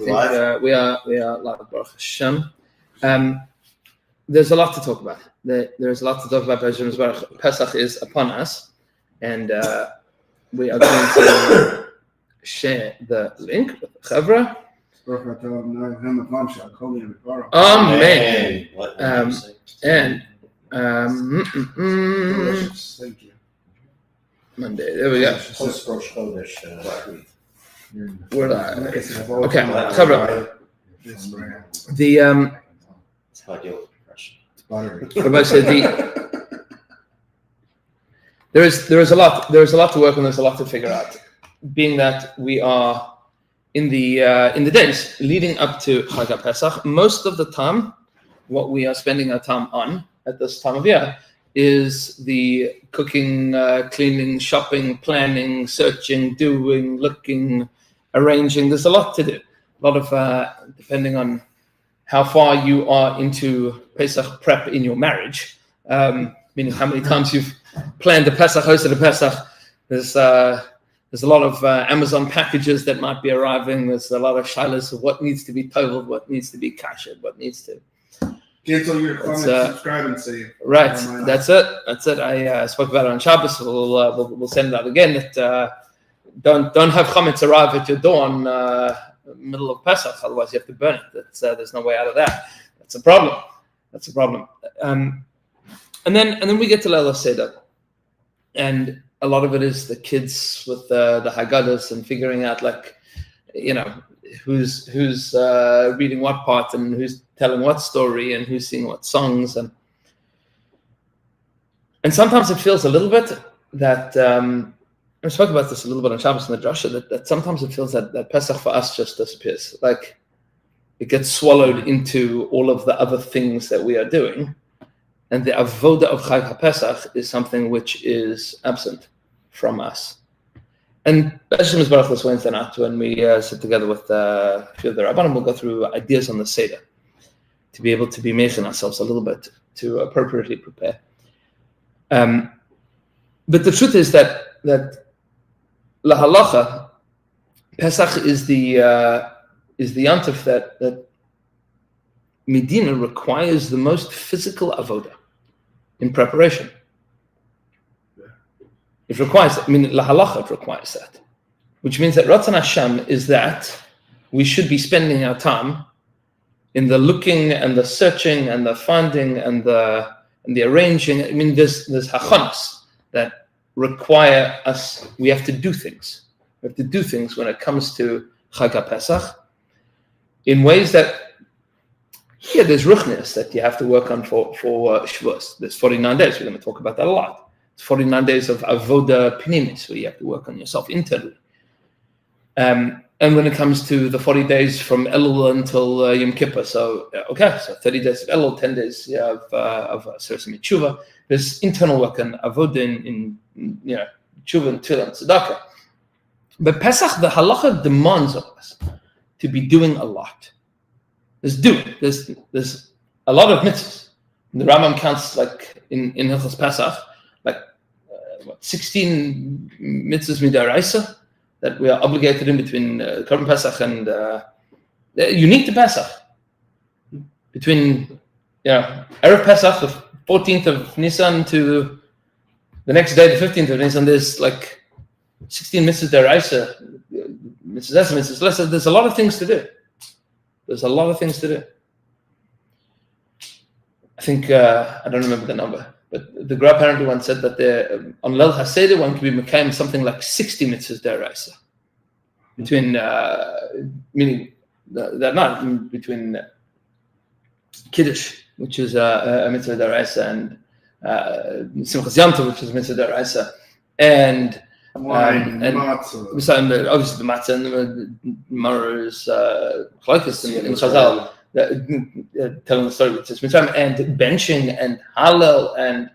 We are live, Baruch Hashem. There's a lot to talk about. There's a lot to talk about. Pesach is upon us, and we are going to share the link with the Chavra. Amen. Thank you. Monday. There we go. We're live. Okay, Chavra. It's how I deal with depression. There is a lot to work on. There's a lot to figure out. Being that we are in the days leading up to Chag Pesach, most of the time, what we are spending our time on at this time of year is the cooking, cleaning, shopping, planning, searching, doing, looking, arranging. There's a lot to do. A lot of depending on how far you are into Pesach prep in your marriage, meaning how many times you've planned the Pesach, hosted the Pesach. There's a lot of Amazon packages that might be arriving. There's a lot of shilas of what needs to be toveled, what needs to be kashed, what needs to. Cancel your comment, subscribe, and save. Right, that's it. I spoke about it on Shabbos. We'll send it out again. That don't have comments arrive at your door on middle of Pesach. Otherwise, you have to burn it. There's no way out of that. That's a problem. And then we get to Leila Seder, and a lot of it is the kids with the Haggadahs and figuring out, like, who's reading what part and who's telling what story and who's singing what songs, and sometimes it feels a little bit that I spoke about this a little bit on Shabbos in the Drasha, that sometimes it feels that Pesach for us just disappears, like it gets swallowed into all of the other things that we are doing, and the avoda of Chag HaPesach is something which is absent from us. And Hashem Baruch this Wednesday night, when we sit together with a few of the Rabbanim, we'll go through ideas on the Seder to be able to be making ourselves a little bit to appropriately prepare. But the truth is that La Halacha, Pesach is the yantif that Medina requires the most physical avoda in preparation. It requires, La Halacha requires that, which means that Ratzon Hashem is that we should be spending our time in the looking and the searching and the finding and the arranging. There's hachonos that require us. We have to do things. We have to do things when it comes to Chag Pesach in ways that, there's ruchnias that you have to work on for Shavuos. There's 49 days. We're going to talk about that a lot. It's 49 days of avoda pnimis, where you have to work on yourself internally. And when it comes to the 40 days from Elul until Yom Kippur, so 30 days of Elul, 10 days of Sersem Tshuva. There's internal work and avoda in Tshuva and Tefillah and Tzedakah. But Pesach, the halacha demands of us to be doing a lot. There's a lot of mitzvahs. The Rambam counts, like in Hilchos Pesach, 16 mitzvahs midaraisa that we are obligated in between Korban Pesach and unique to Pesach. Between Erev Pesach, the 14th of Nisan, to the next day, the 15th of Nisan, there's 16 mitzvahs deraisa, mitzvahs lesser. There's a lot of things to do. I think I don't remember the number, but the Gra apparently once said that on Leil HaSeder one could be mekayim something like 60 mitzvahs deraisa between meaning that not between Kiddush, which is a mitzvah deraisa, and Simchas Yom Tov, which is a mitzvah deraisa, and matzah. Obviously the matzah and the Gemara's chalakos in Chazal. Telling the story with this mitzvah and benching and hallel, and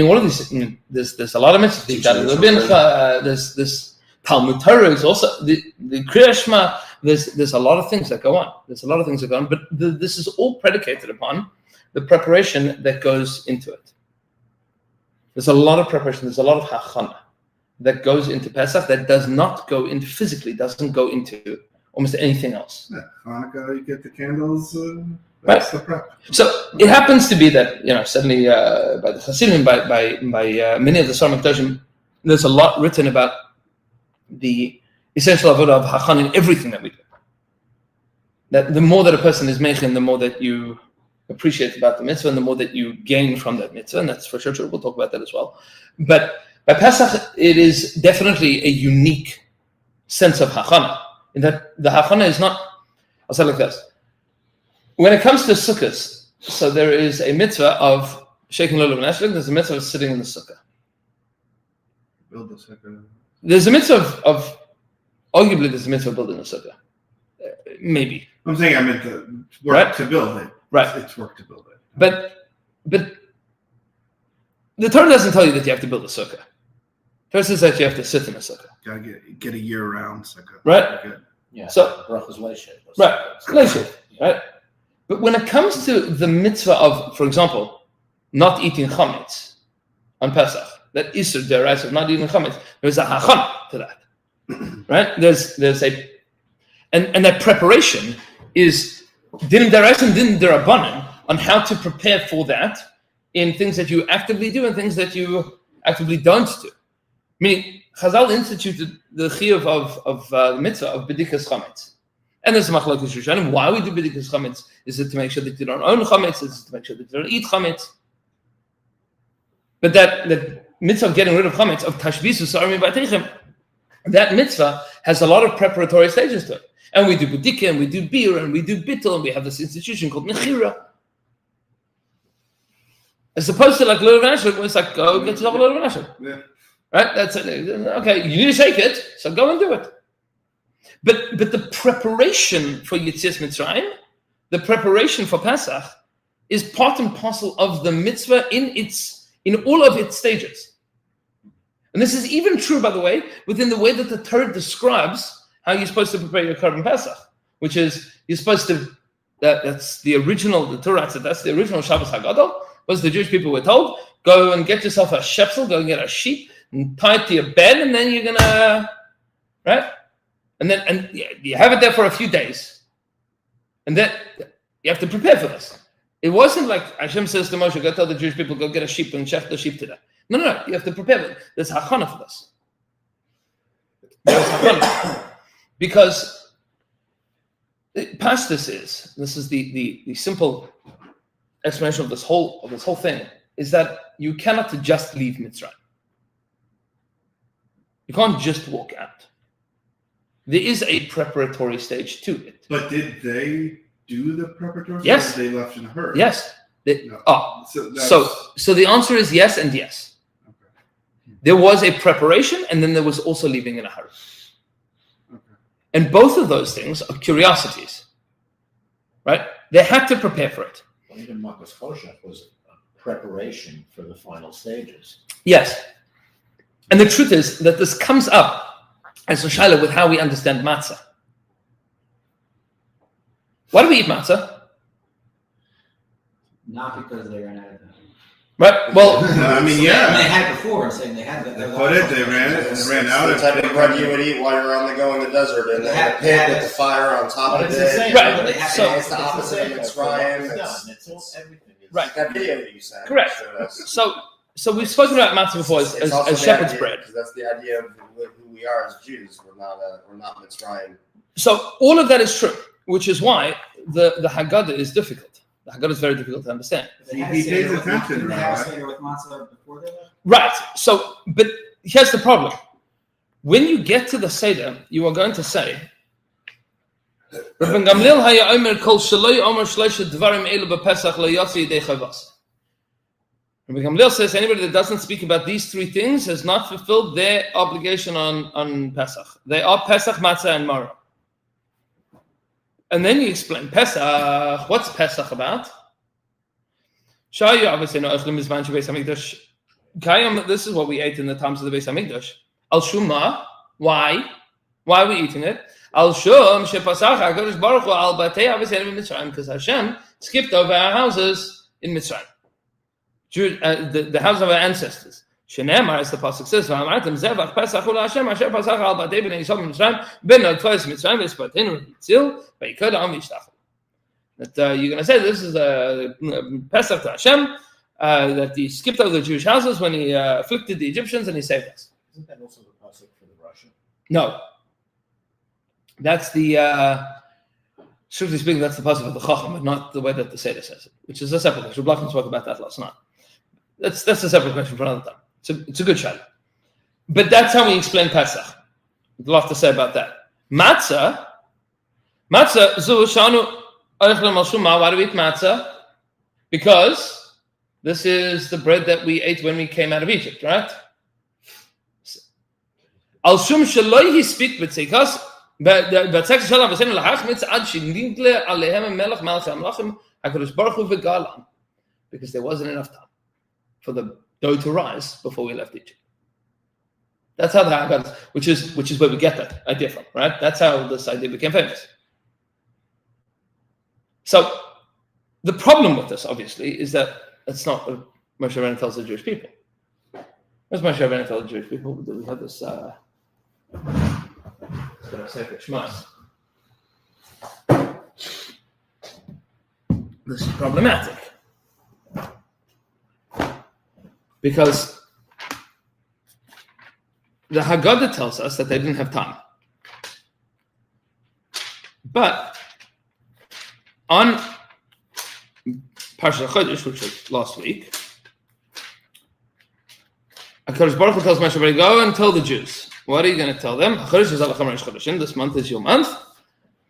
all of these. There's a lot of mitzvahs. There's this Talmud Torah is also the Kriya Shema. There's a lot of things that go on. But this is all predicated upon the preparation that goes into it. There's a lot of preparation. There's a lot of hachana that goes into Pesach that does not go into physically. Doesn't go into almost anything else. Yeah, Hanukkah, you get the candles. That's the prep. So it happens to be that suddenly by the Hasidim, by many of the Sarmach Doshim, there's a lot written about the essential avodah of hachan in everything that we do. That the more that a person is mechin, the more that you appreciate about the mitzvah, and the more that you gain from that mitzvah, and that's for sure true. We'll talk about that as well. But by Pesach, it is definitely a unique sense of hachana, in that the hachana is not, I'll say it like this. When it comes to sukkahs, so there is a mitzvah of shaking lulav and ashlag, there's a mitzvah of sitting in the sukkah. Build the sukkah. There's a mitzvah of arguably there's a mitzvah of building a sukkah. Maybe. I'm saying I meant to work to build it. Right. It's work to build it. But the Torah doesn't tell you that you have to build a sukkah. The Torah says that you have to sit in a sukkah. Gotta get a year-round sukkah. Right. Good. Yeah. So brachas leishet. right, leishet, right. But when it comes to the mitzvah of, for example, not eating chametz on Pesach, that isur deraisa of not eating chametz, there's a hachana to that, right? There's a and that preparation is dinim deraisa and dinim derabanan on how to prepare for that in things that you actively do and things that you actively don't do. Meaning, Chazal instituted the chiyuv of the mitzvah of bedikas chametz. And there's a machlokes rishonim. Why we do bedikas chametz? Is it to make sure that you don't own chametz? Is it to make sure that you don't eat chametz? But that mitzvah of getting rid of chametz, of tashbisu sa'arim b'ateichim, that mitzvah has a lot of preparatory stages to it. And we do budika, and we do bir, and we do bittul, and we have this institution called mechira. As opposed to like lulav and ashlag, where it's like, go get yourself a lulav and ashlag. Yeah. Right? That's it. Okay, you need to shake it, so go and do it. But the preparation for Yetzias Mitzrayim, the preparation for Pesach, is part and parcel of the mitzvah in all of its stages. And this is even true, by the way, within the way that the Torah describes how you're supposed to prepare your Korban Pesach, which is you're supposed to. That's the original. The Torah said that's the original Shabbos Hagadol. Was the Jewish people were told, go and get yourself a shepsel, go and get a sheep, and tie it to your bed, and then you're gonna, right? And you have it there for a few days, and then you have to prepare for this. It wasn't like Hashem says to Moshe, go tell the Jewish people, go get a sheep and shecht the sheep today. No, you have to prepare for it. There's hachana for this. Because past this is the simple explanation of this whole thing, is that you cannot just leave Mitzrayim. You can't just walk out. There is a preparatory stage to it. But did they do the preparatory stage? Yes. Or they left in a hurry? Yes. No. So the answer is yes and yes. Okay. There was a preparation, and then there was also leaving in a hurry. Okay. And both of those things are curiosities, right? They had to prepare for it. Well, even Makos Choshech was a preparation for the final stages. Yes. And the truth is that this comes up as a shaila with how we understand matzah. Why do we eat matzah? Not because they ran out of time. Right? Well, I mean, And yeah. they had it before, and saying they had it. They put it, they ran it, and they ran out. It's the type of bread you would eat while you're on the go in the desert, and they had a pit with the fire on top of But it's it. the same. Right. But they have So- it's the opposite of Mitzrayim. It's everything. It's Right. That video that you sent. Correct. showed us. so we've spoken about matzah before It's also as the shepherd's idea, bread. 'cause that's the idea of who we are as Jews. We're not Mitzrayim. So all of that is true, which is why the Haggadah is difficult. The Haggadah is very difficult to understand. They had He Seder pays with attention, Didn't they have right? Seder with matzah before they left? Right. So, but here's the problem. When you get to the Seder, you are going to say, Rabban Gamliel haya omer kol shaloi omer shloisha dvarim elu b'Pesach lo yotzi yidei chavas. Rabban Gamliel says anybody that doesn't speak about these three things has not fulfilled their obligation on Pesach. They are Pesach, Matzah, and Maror. And then you explain Pesach. What's Pesach about? Shayu obviously no echlim mizman shebeis hamikdash. Kayam. This is what we ate in the times of the Beis Hamikdash. Al shuma. Why? Why are we eating it? Al shum shepasach Hakadosh Baruch Hu al batei aviseinu b'Mitzrayim, because Hashem skipped over our houses in Mitzrayim. The house of our ancestors. Shenemar, as the pasuk says, "V'amartem zevach Pesach hu Hashem asher pasach al b'nei bnei Yisrael Mitzrayim ben al-tfos Mitzrayim v'espatenu hitzil v'yikod am v'yishtachu." That you're going to say this is a Pesach to Hashem, that he skipped over the Jewish houses when he afflicted the Egyptians and he saved us. Isn't that also the pasuk for the Russian? No, that's the strictly speaking, that's the pasuk of the Chacham, but not the way that the Seder says it, which is a separate question. Blachman spoke about that last night. That's a separate question for another time. It's a good shot. But that's how we explain Pesach. There's a lot to say about that. Matzah, zu shanu oichlem al shumah. Why do we eat matzah? Because this is the bread that we ate when we came out of Egypt, right? Al shum shaloi hispik b'tzeikas b'tzeikas shalav v'senu lahach mitzad shinidle alehem melech malach hamlachim hakadosh baruch hu v'galam, because there wasn't enough time for the dough to rise before we left Egypt. That's how the Haggadah, which is where we get that idea from, right? That's how this idea became famous. So the problem with this, obviously, is that that's not what Moshe Rabbeinu tells the Jewish people. Where's Moshe Rabbeinu tell the Jewish people that we have this this is problematic. Because the Haggadah tells us that they didn't have time. But on Parshat Chodesh, which was last week, HaKadosh Baruch Hu tells Moshe Rabbeinu, go and tell the Jews. What are you going to tell them? This month is your month.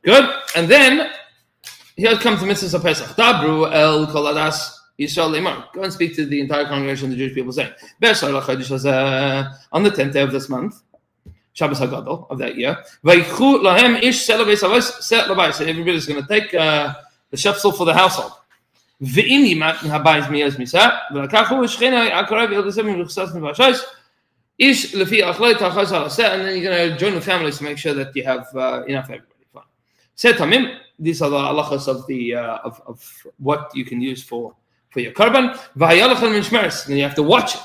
Good. And then he'll come to Mitzvah of Pesach. Dabru el kol adas Yisrael Lemar. Go and speak to the entire congregation of the Jewish people, saying, on the 10th day of this month, Shabbos HaGadol of that year, and everybody's going to take the shepsel for the household. And then you're going to join the families to make sure that you have enough for everybody. Fine. These are the halachas of the of what you can use for your korban. Then you have to watch it.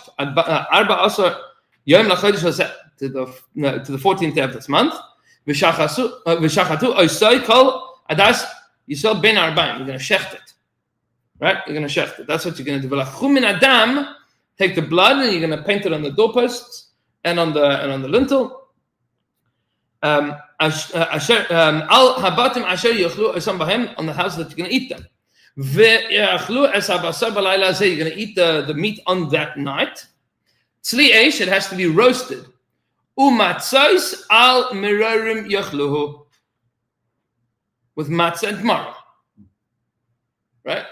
To the 14th day of this month. You're going to shecht it. Right? You're going to shecht it. That's what you're going to do. Take the blood and you're going to paint it on the doorposts and on the lintel. On the house that you're going to eat them. You're going to eat the meat on that night. It has to be roasted. Umatzos al mirorim yachluhu, with matzah and maror. Right?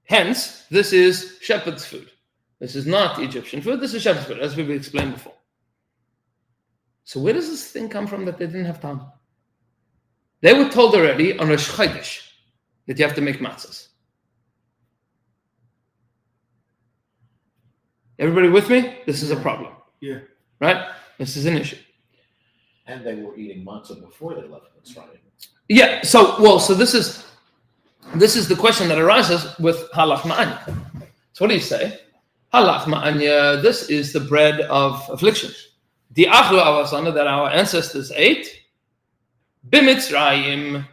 Hence, this is shepherd's food. This is not Egyptian food. This is shepherd's food, as we've explained before. So where does this thing come from that they didn't have time? They were told already on Rosh Chodesh that you have to make matzahs. Everybody with me? This is a problem. Yeah. Right? This is an issue. And they were eating matzah before they left Mitzrayim. Yeah. So this is the question that arises with halach ma'anya. So what do you say? Halach ma'anya. This is the bread of affliction. The achlu avasana that our ancestors ate b'Mitzrayim,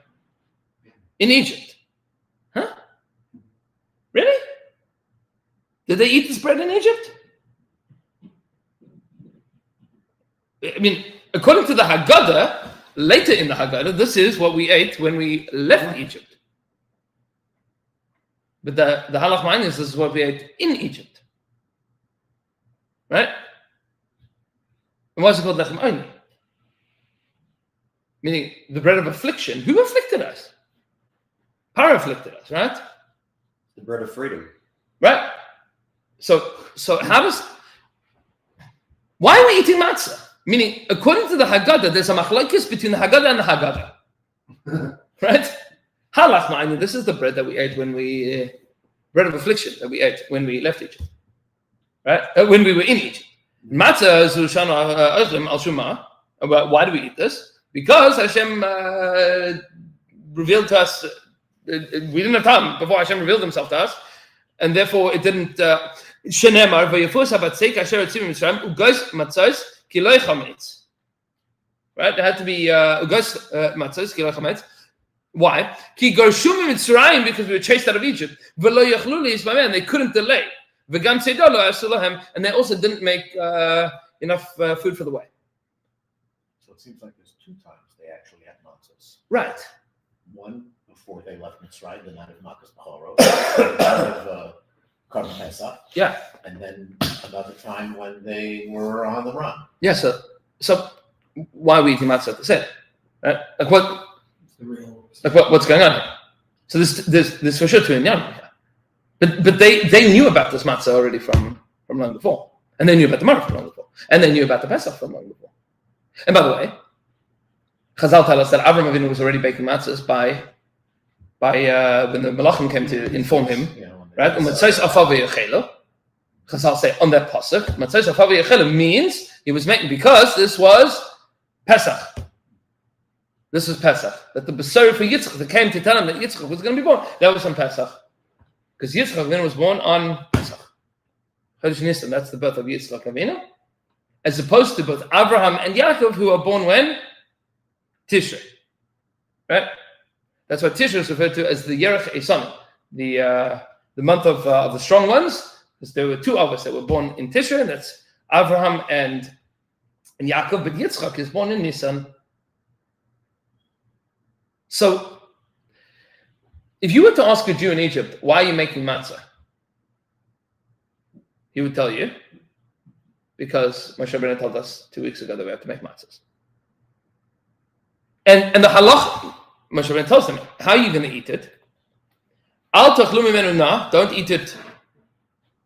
in Egypt. Huh? Really? Did they eat this bread in Egypt? I mean, according to the Haggadah, later in the Haggadah, this is what we ate when we left Egypt. But the halach ma'anya is this is what we ate in Egypt. Right? And why is it called lechem oni? Meaning the bread of affliction. Who afflicted us? Paro afflicted us, right? The bread of freedom. Right? So why are we eating matzah? Meaning, according to the Haggadah, there's a machlokes between the Haggadah and the Haggadah. Right? Halach ma'ani, this is the bread that we ate when we, bread of affliction that we ate when we left Egypt. Right? When we were in Egypt. Matzah zushanu al shumah. Why do we eat this? Because Hashem revealed to us, we didn't have time before Hashem revealed himself to us. and therefore it didn't. Shenemar v'yafus habatzek asher etzim Mitzrayim ugos matzos ki lo chametz. Right, it had to be ugos matzos ki lo chametz. Why? Ki gorshum Mitzrayim, because we were chased out of Egypt. V'lo yachlu li'ismamen, they couldn't delay. V'gam tzeidah lo asu lahem, and they also didn't make enough food for the way. So it seems like there's 2 times they actually had matzahs. Right. One before they left Mitzrayim, the night of Makkos B'chorot, the night of Korban Pesach. Yeah. And then another time when they were on the run. Yeah. So why are we eating matzah at the same? Right? Like what? The real. Like what's going on here? So this for sure to Inyan here. But they knew about this matzah already from long before, and they knew about the Maror from long before, and they knew about the Pesach from long before. And by the way, Chazal tell us that Avram Avinu was already baking matzahs by when the Malachim came to inform him, right? Chazal say on that pasuk, means he was making, because this was Pesach. This was Pesach. That the Besor for Yitzchak that came to tell him that Yitzchak was going to be born, that was on Pesach. Because Yitzchak Avinu was born on Pesach. Chodesh Nisan, that's the birth of Yitzchak Avinu. As opposed to both Abraham and Yaakov, who are born when? Tishrei. Right? That's what Tishrei is referred to as the Yerech Eson, the month of the strong ones. Because there were 2 of us that were born in Tishrei, and that's Abraham and Yaakov, but Yitzchak is born in Nisan. So, if you were to ask a Jew in Egypt, why are you making matzah? He would tell you, because Moshe Rabbeinu told us 2 weeks ago that we have to make matzahs. And the halach, Moshe Rabbeinu tells them, how are you going to eat it? Al tachlu mimenu na, don't eat it,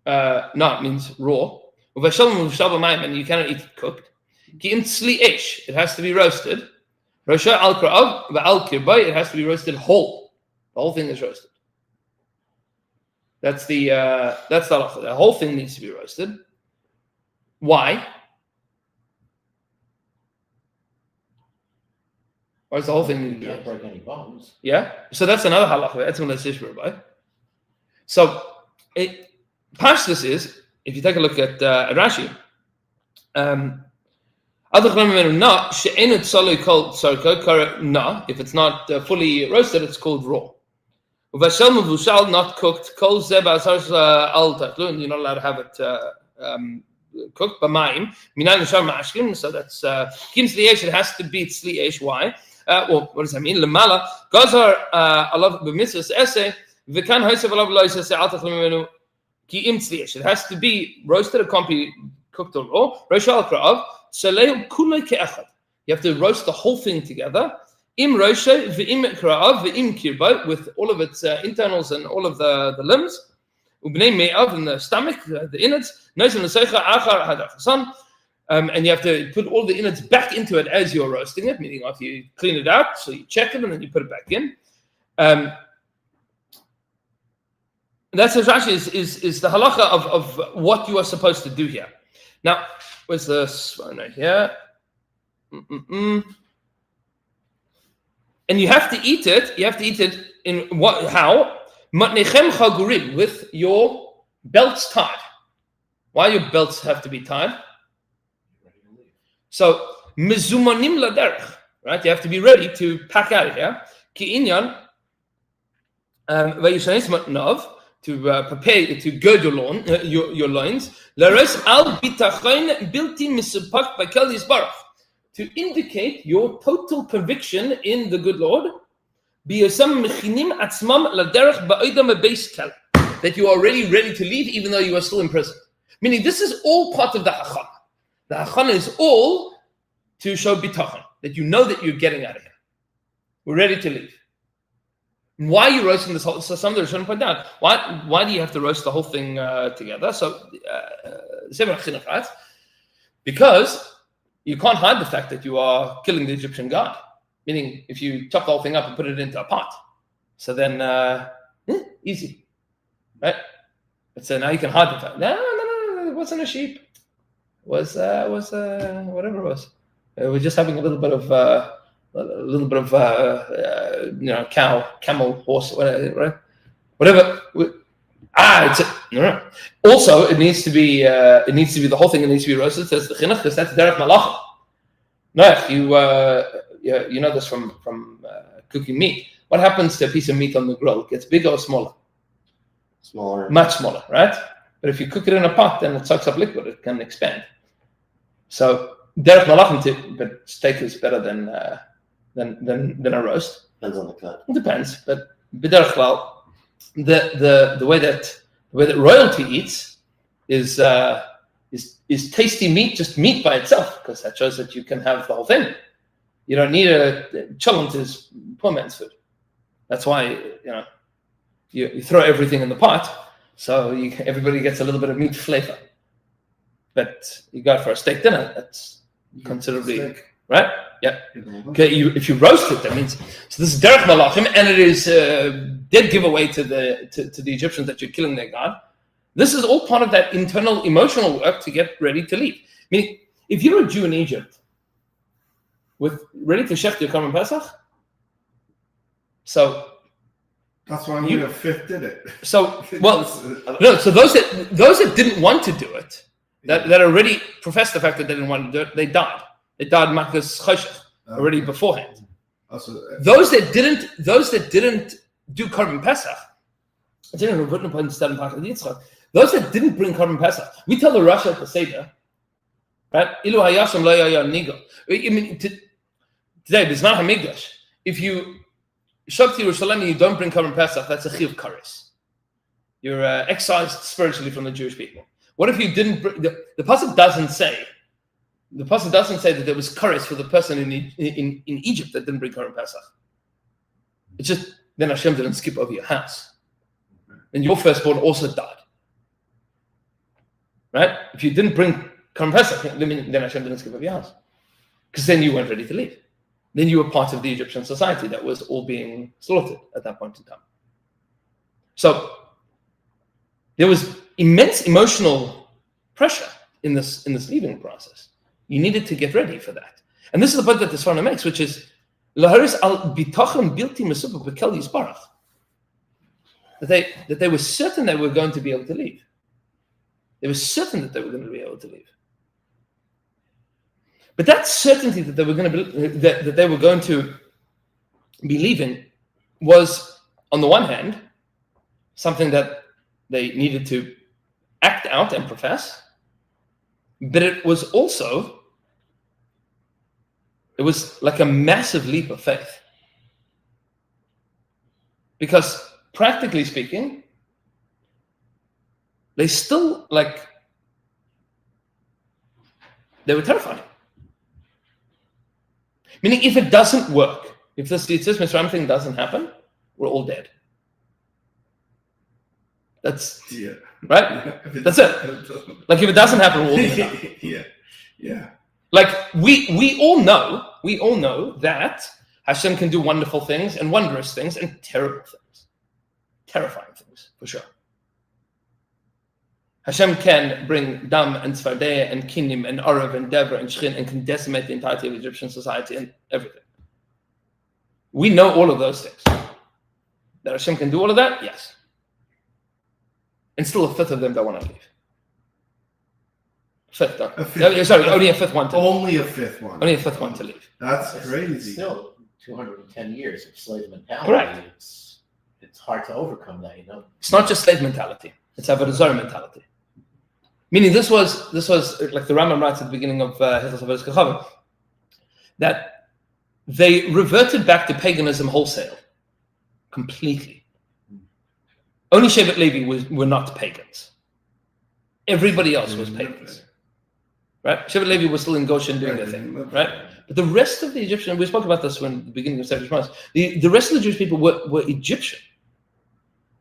na means raw. And you cannot eat it cooked. Ki im tzli esh, it has to be roasted. Rosha al kra'av, va'al kirbay, it has to be roasted whole. The whole thing is roasted. That's the halach. The whole thing needs to be roasted. Why? Why is the whole thing? You can't break any bones. Yeah. So that's another halacha. That's one that's ishbur by. So Pashtus is, if you take a look at Rashi, if it's not fully roasted, it's called raw. Not cooked. You're not allowed to have it cooked. So that's kim tzli it has to be tzli. Why? Well, what does that mean? Lemala gazar alav b'mitzvahs essay v'kan ha'sev alav lo yisaseh al tachlu mimenu ki im tzli. It has to be roasted. It can't be cooked or raw. Rosh al kra'av shalei kulei ke'echad. You have to roast the whole thing together. Im roshe v'im kra'av v'im kirba, with all of its internals and all of the limbs. Ubnei me'av, in the stomach, the innards. Noisen l'seicha achar hadachasan. And you have to put all the innards back into it as you're roasting it, meaning after you clean it out, so you check it and then you put it back in. That's what Rashi is the halacha of what you are supposed to do here. Now, where's this one right here? And you have to eat it. You have to eat it in what? How? Matnechem chagurim, with your belts tied. Why your belts have to be tied? So mezumanim laderech, right? You have to be ready to pack out of here. Ki inyan vayishanis matnav, to prepare to gird your loins. Lares al bitachon bilti misupak bakel yisbarach, to indicate your total conviction in the good Lord. Biyasam mechinim atzmam laderech ba'odam beis kel, that you are already ready to leave even though you are still in prison. Meaning this is all part of the hachana. The hachana is all to show bitachon, that you know that you're getting out of here. We're ready to leave. Why are you roasting this whole? So some of the Rishonim point out, why do you have to roast the whole thing together? So because you can't hide the fact that you are killing the Egyptian god. Meaning, if you chop the whole thing up and put it into a pot, so then easy, right? But so now you can hide the fact. No, it wasn't a sheep. It was whatever it was. We're just having a little bit of cow, camel, horse, whatever, right? Whatever. No. Also, it needs to be the whole thing. It needs to be roasted. Says the chinuch, because that's derech malachim. No, you know this from cooking meat. What happens to a piece of meat on the grill? It gets bigger or smaller? Smaller. Much smaller, right? But if you cook it in a pot, then it sucks up liquid. It can expand. So derech malachim, but steak is better than a roast. Depends on the cut. It depends, but b'derech klal, the way that royalty eats is tasty meat, just meat by itself, because that shows that you can have the whole thing. You don't need cholent is poor man's food. That's why you throw everything in the pot, so everybody gets a little bit of meat flavor. But you go for a steak dinner, that's considerably right. Yeah. Okay. If you roast it, that means so. This is derech malachim, and it is dead giveaway to the Egyptians that you're killing their god. This is all part of that internal emotional work to get ready to leave. Meaning, if you're a Jew in Egypt, ready to shecht your Korban Pesach, so That's why only a fifth did it. So So those that didn't want to do it, that already professed the fact that they didn't want to do it, they died. They died makas choshech already beforehand. Those that didn't do Korban Pesach, those that didn't bring Korban Pesach, we tell the Rasha at the Seder, right? Ilu hayasham lo yaya nigo. I mean, today, B'zman HaMikdash, if you shove to Yerushalayim and you don't bring Korban Pesach, that's a chiyuv kares. You're excised spiritually from the Jewish people. What if you didn't bring, the pasuk doesn't say that there was kares for the person in Egypt that didn't bring Korban Pesach. It's just, then Hashem didn't skip over your house. And your firstborn also died. Right? If you didn't bring Korban Pesach, then Hashem didn't skip over your house. Because then you weren't ready to leave. Then you were part of the Egyptian society that was all being slaughtered at that point in time. So there was immense emotional pressure in this leaving process. You needed to get ready for that. And this is the point that the Sforno makes, which is Laharis al bitachon bilti mesupah bekel yisbarach. That they were certain they were going to be able to leave. They were certain that they were going to be able to leave. But that certainty that they were going to be leaving was, on the one hand, something that they needed to act out and profess, but it was like a massive leap of faith. Because practically speaking, they still they were terrified. Meaning, if it doesn't work, if this Yitzis Mitzrayim thing doesn't happen, we're all dead. That's right. That's it. Like if it doesn't happen, we're all dead. Yeah. Like we all know that Hashem can do wonderful things and wondrous things and terrible things, terrifying things for sure. Hashem can bring Dam and Tzfardeh and Kinim and Arav and Deborah and Shechin and can decimate the entirety of Egyptian society and everything. We know all of those things. That Hashem can do all of that? Yes. And still a fifth of them don't want to leave. Only a fifth one to leave. Only a fifth one. Only a fifth one to leave. That's crazy. Still 210 years of slave mentality. Correct. It's hard to overcome that, It's not just slave mentality. It's Avodah Zarah mentality. Meaning this was like the Rambam writes at the beginning of Hilchos Avodas Kochavim, that they reverted back to paganism wholesale, completely. Only Shevet Levi were not pagans. Everybody else was pagans, right? Shevet Levi was still in Goshen doing their thing, right? But the rest of the Egyptian, we spoke about this when the beginning of Sefer Shmos, the rest of the Jewish people were Egyptian.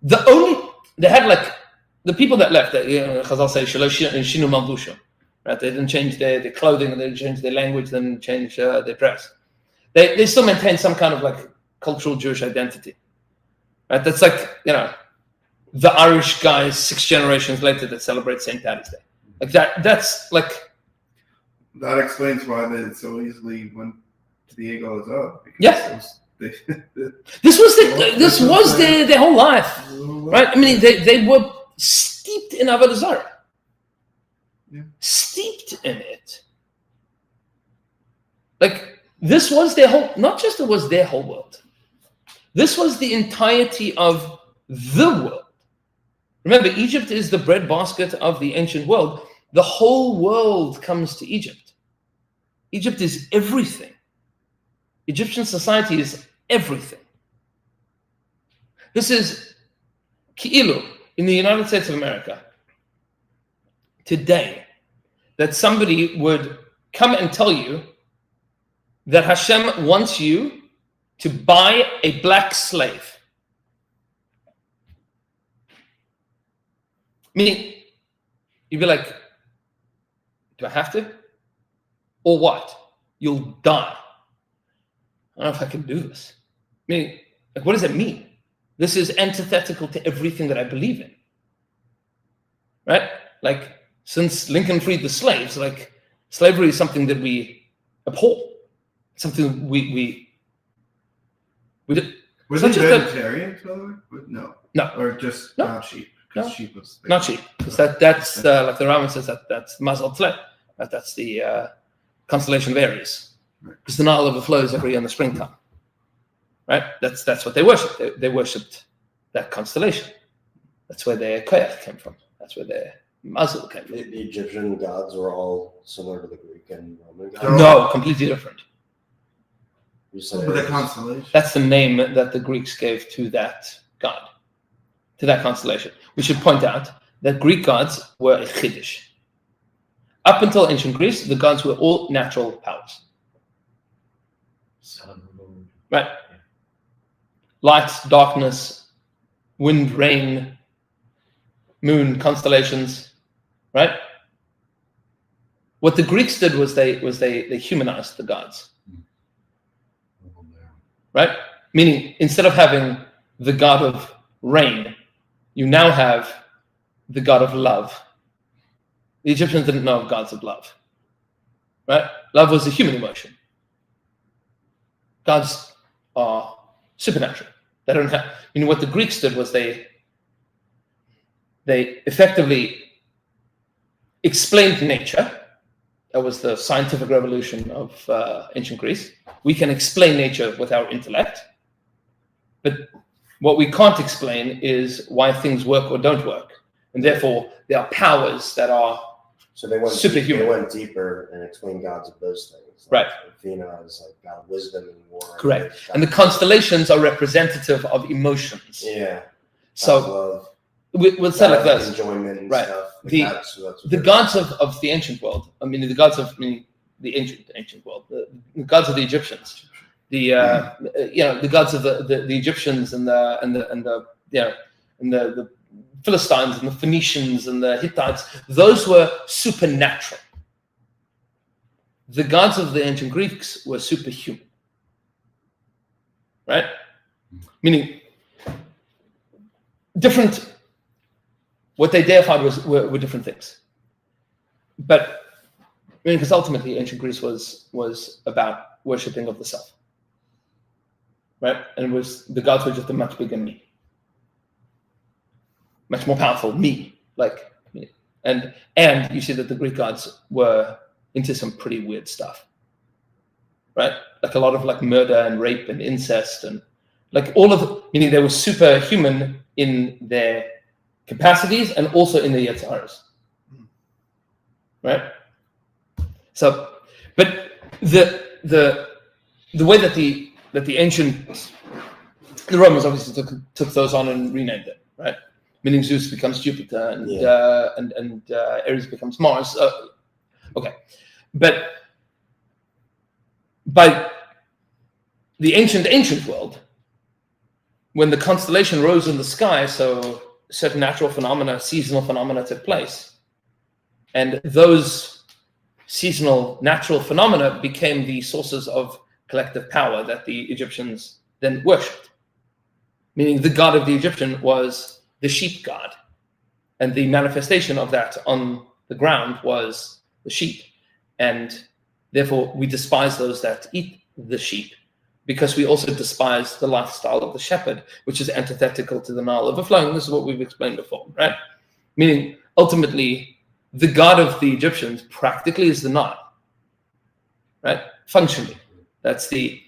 They had the people that left, Chazal say, Shinu Malbusha, right? They didn't change their clothing, and they didn't change their language, they didn't change their dress. They still maintain some kind of cultural Jewish identity, right? That's the Irish guys 6 generations later that celebrate St. Paddy's Day. That explains why they so easily went to the Eagle as well. Yes. This was their whole life, right? I mean, they were steeped in Avodah Zarah. Yeah. Steeped in it. Like, this was their whole, not just it was their whole world. This was the entirety of the world. Remember, Egypt is the breadbasket of the ancient world. The whole world comes to Egypt. Egypt is everything. Egyptian society is everything. This is Ki'ilu in the United States of America today, that somebody would come and tell you that Hashem wants you to buy a black slave. Meaning, you'd be like, do I have to? Or what? You'll die. I don't know if I can do this. Meaning, like, what does it mean? This is antithetical to everything that I believe in. Right? Like, since Lincoln freed the slaves, like, slavery is something that we abhor. Something we do. Was Such it as the- vegetarian? No. No. Or just No. not sheep? No. Because sheep was Not sheep, because that's like the Rambam says, that's Mazal Tle. That's the constellation of Aries, because the Nile overflows every year in the springtime. Right? That's what they worship. They worshipped that constellation. That's where their koyach came from. That's where their Mazal came from. The Egyptian gods were all similar to the Greek and Roman gods. No, completely different. You said With the constellation. That's the name that the Greeks gave to that god, to that constellation. We should point out that Greek gods were a chiddush. Up until ancient Greece, the gods were all natural powers. Sun, moon. Right? Light, darkness, wind, rain, moon, constellations. Right? What the Greeks did was they humanized the gods. Right? Meaning, instead of having the god of rain, you now have the god of love. The Egyptians didn't know of gods of love. Right? Love was a human emotion. Gods are supernatural. They don't have, what the Greeks did was they effectively explained nature. That was the scientific revolution of ancient Greece. We can explain nature with our intellect, but what we can't explain is why things work or don't work. And therefore, there are powers that are So they went superhuman. They went deeper and explained gods of those things. Right. Athena is like god of wisdom and war. Correct. God And the of- constellations are representative of emotions. Yeah. So love, we'll say like God of this. enjoyment and Right. stuff. Like The- that's what The they're- gods of the ancient world, the gods of the ancient world, the gods of the Egyptians, the gods of the Egyptians and the Philistines and the Phoenicians and the Hittites, those were supernatural. The gods of the ancient Greeks were superhuman. Right? Meaning different, what they deified were different things. But because ultimately ancient Greece was about worshipping of the self. Right? And it was the gods were just a much bigger me. Much more powerful me. Like me. And you see that the Greek gods were into some pretty weird stuff. Right? Like a lot of like murder and rape and incest and like all of meaning they were superhuman in their capacities and also in their yetzaros. Right? So, but the way that the ancient the Romans obviously took those on and renamed them, right? Meaning Zeus becomes Jupiter and Ares becomes Mars. Okay, but by the ancient world, when the constellation rose in the sky, so certain natural phenomena, seasonal phenomena took place, and those seasonal natural phenomena became the sources of collective power that the Egyptians then worshipped. Meaning the god of the Egyptian was the sheep god, and the manifestation of that on the ground was the sheep. And therefore we despise those that eat the sheep, because we also despise the lifestyle of the shepherd, which is antithetical to the Nile overflowing. This is what we've explained before, right? Meaning, ultimately, the god of the Egyptians practically is the Nile, right? Functionally, that's the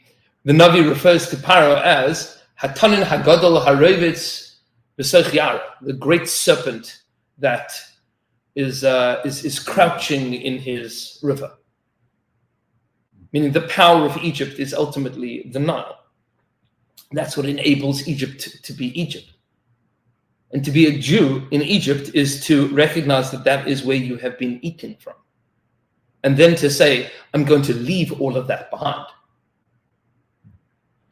Navi refers to Paro as Hatanin Hagadol Harovitz B'Soch Yara, the great serpent that is crouching in his river. Meaning, the power of Egypt is ultimately the Nile. That's what enables Egypt to be Egypt. And to be a Jew in Egypt is to recognize that that is where you have been eaten from. And then to say, I'm going to leave all of that behind.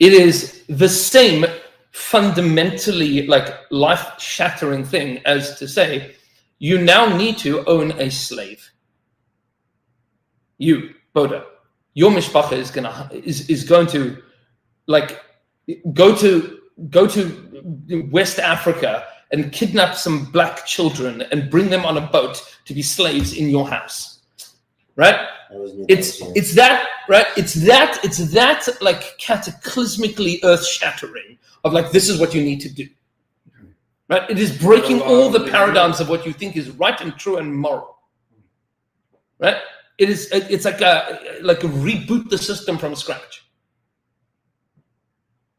It is the same fundamentally life-shattering thing as to say, you now need to own a slave. You, Boda, your mishpacha is going to go to West Africa and kidnap some black children and bring them on a boat to be slaves in your house, right? It's that, right? It's that like cataclysmically earth-shattering of like, this is what you need to do, right? It is breaking all the paradigms of what you think is right and true and moral, right? It's like a reboot the system from scratch.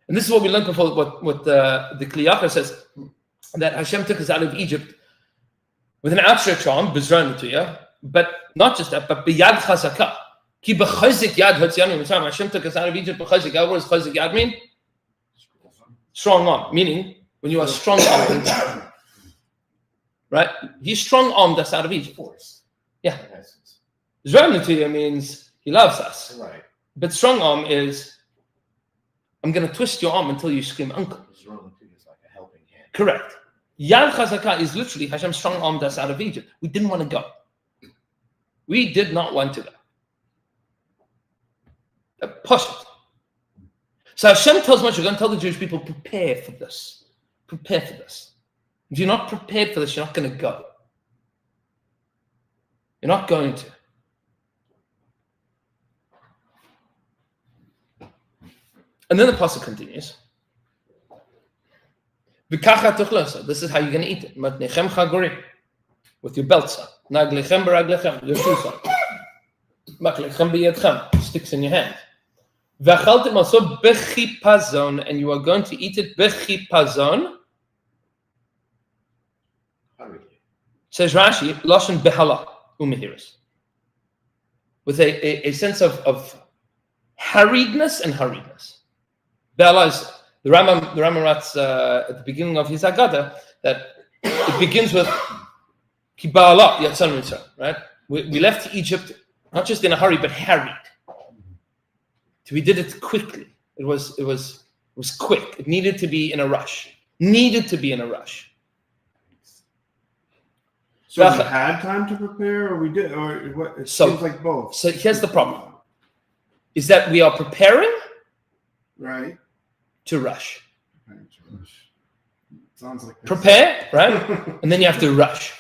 And this is what we learned before, what the Kli Yakar says, that Hashem took us out of Egypt with an outstretched arm, but not just that, but b'yad chazaka. Ki b'chazik yad hotzianu mitzrayim. Hashem took us out of Egypt b'chazik yad. What does chazik yad mean? Strong arm. Meaning, when you are strong armed, right? He's strong armed us out of Egypt. Force. Yeah. Zran means he loves us. Right. But strong arm is, I'm going to twist your arm until you scream uncle. Zron is like a helping hand. Correct. Yad Chazaka is literally Hashem strong-armed us out of Egypt. We didn't want to go. We did not want to go. Push it. So Hashem tells Moshe, you're going to tell the Jewish people, prepare for this. Prepare for this. If you're not prepared for this, you're not going to go. You're not going to. And then the pasuk continues. This is how you're going to eat it. With your belts up. Naglechem baraglechem. Your shoes on. Maklechem b'yadchem. Sticks in your hand. V'achaltem also b'chipazon. And you are going to eat it b'chipazon. Says Rashi, Lashon behala umehiris. With a sense of harriedness and hurriedness. Behala is, the Rambam writes at the beginning of his Haggadah that it begins with Ki ba'ala yatzanu mitzrayim, right? We left Egypt not just in a hurry, but harried. We did it quickly. It was quick. It needed to be in a rush. So we had time to prepare, or we did, or what? It seems like both. So here's the problem: is that we are preparing, right, to rush. Sounds like this. Prepare, right, and then you have to rush.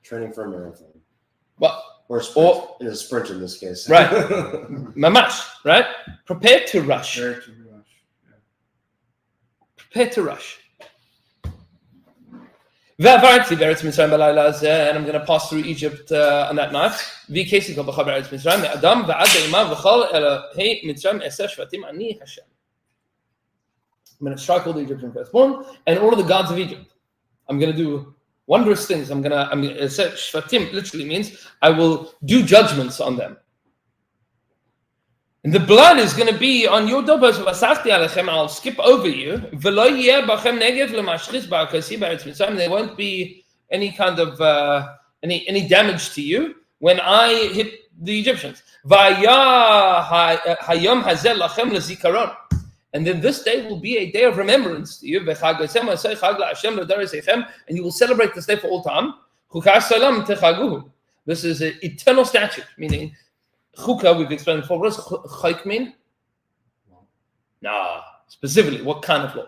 Training for a marathon. Well, Or a sprint in this case. Right. Mamash, right? Prepare to rush. Prepare to rush. Yeah. Prepare to rush. And I'm going to pass through Egypt on that night. I'm going to strike all the Egyptian firstborn and all of the gods of Egypt. I'm going to do wondrous things. Shvatim literally means I will do judgments on them. And the blood is going to be on your dobbers. I'll skip over you. There won't be any kind of any damage to you when I hit the Egyptians. And then this day will be a day of remembrance to you. And you will celebrate this day for all time. This is an eternal statute, meaning chukah, we've explained before. What does chayk mean? Nah, specifically, what kind of law?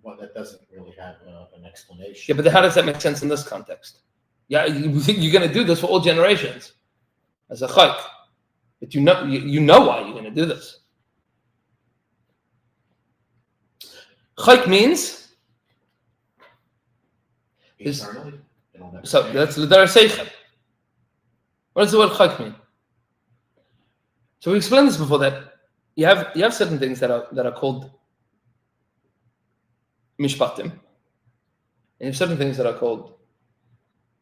Well, that doesn't really have an explanation. Yeah, but how does that make sense in this context? Yeah, you're going to do this for all generations as a chayk. But you know why you're going to do this. Chayk means Eternally? It'll never So change. that's l'dar seichem. What does the word chak mean? So we explained this before, that you have certain things that are called mishpatim, and you have certain things that are called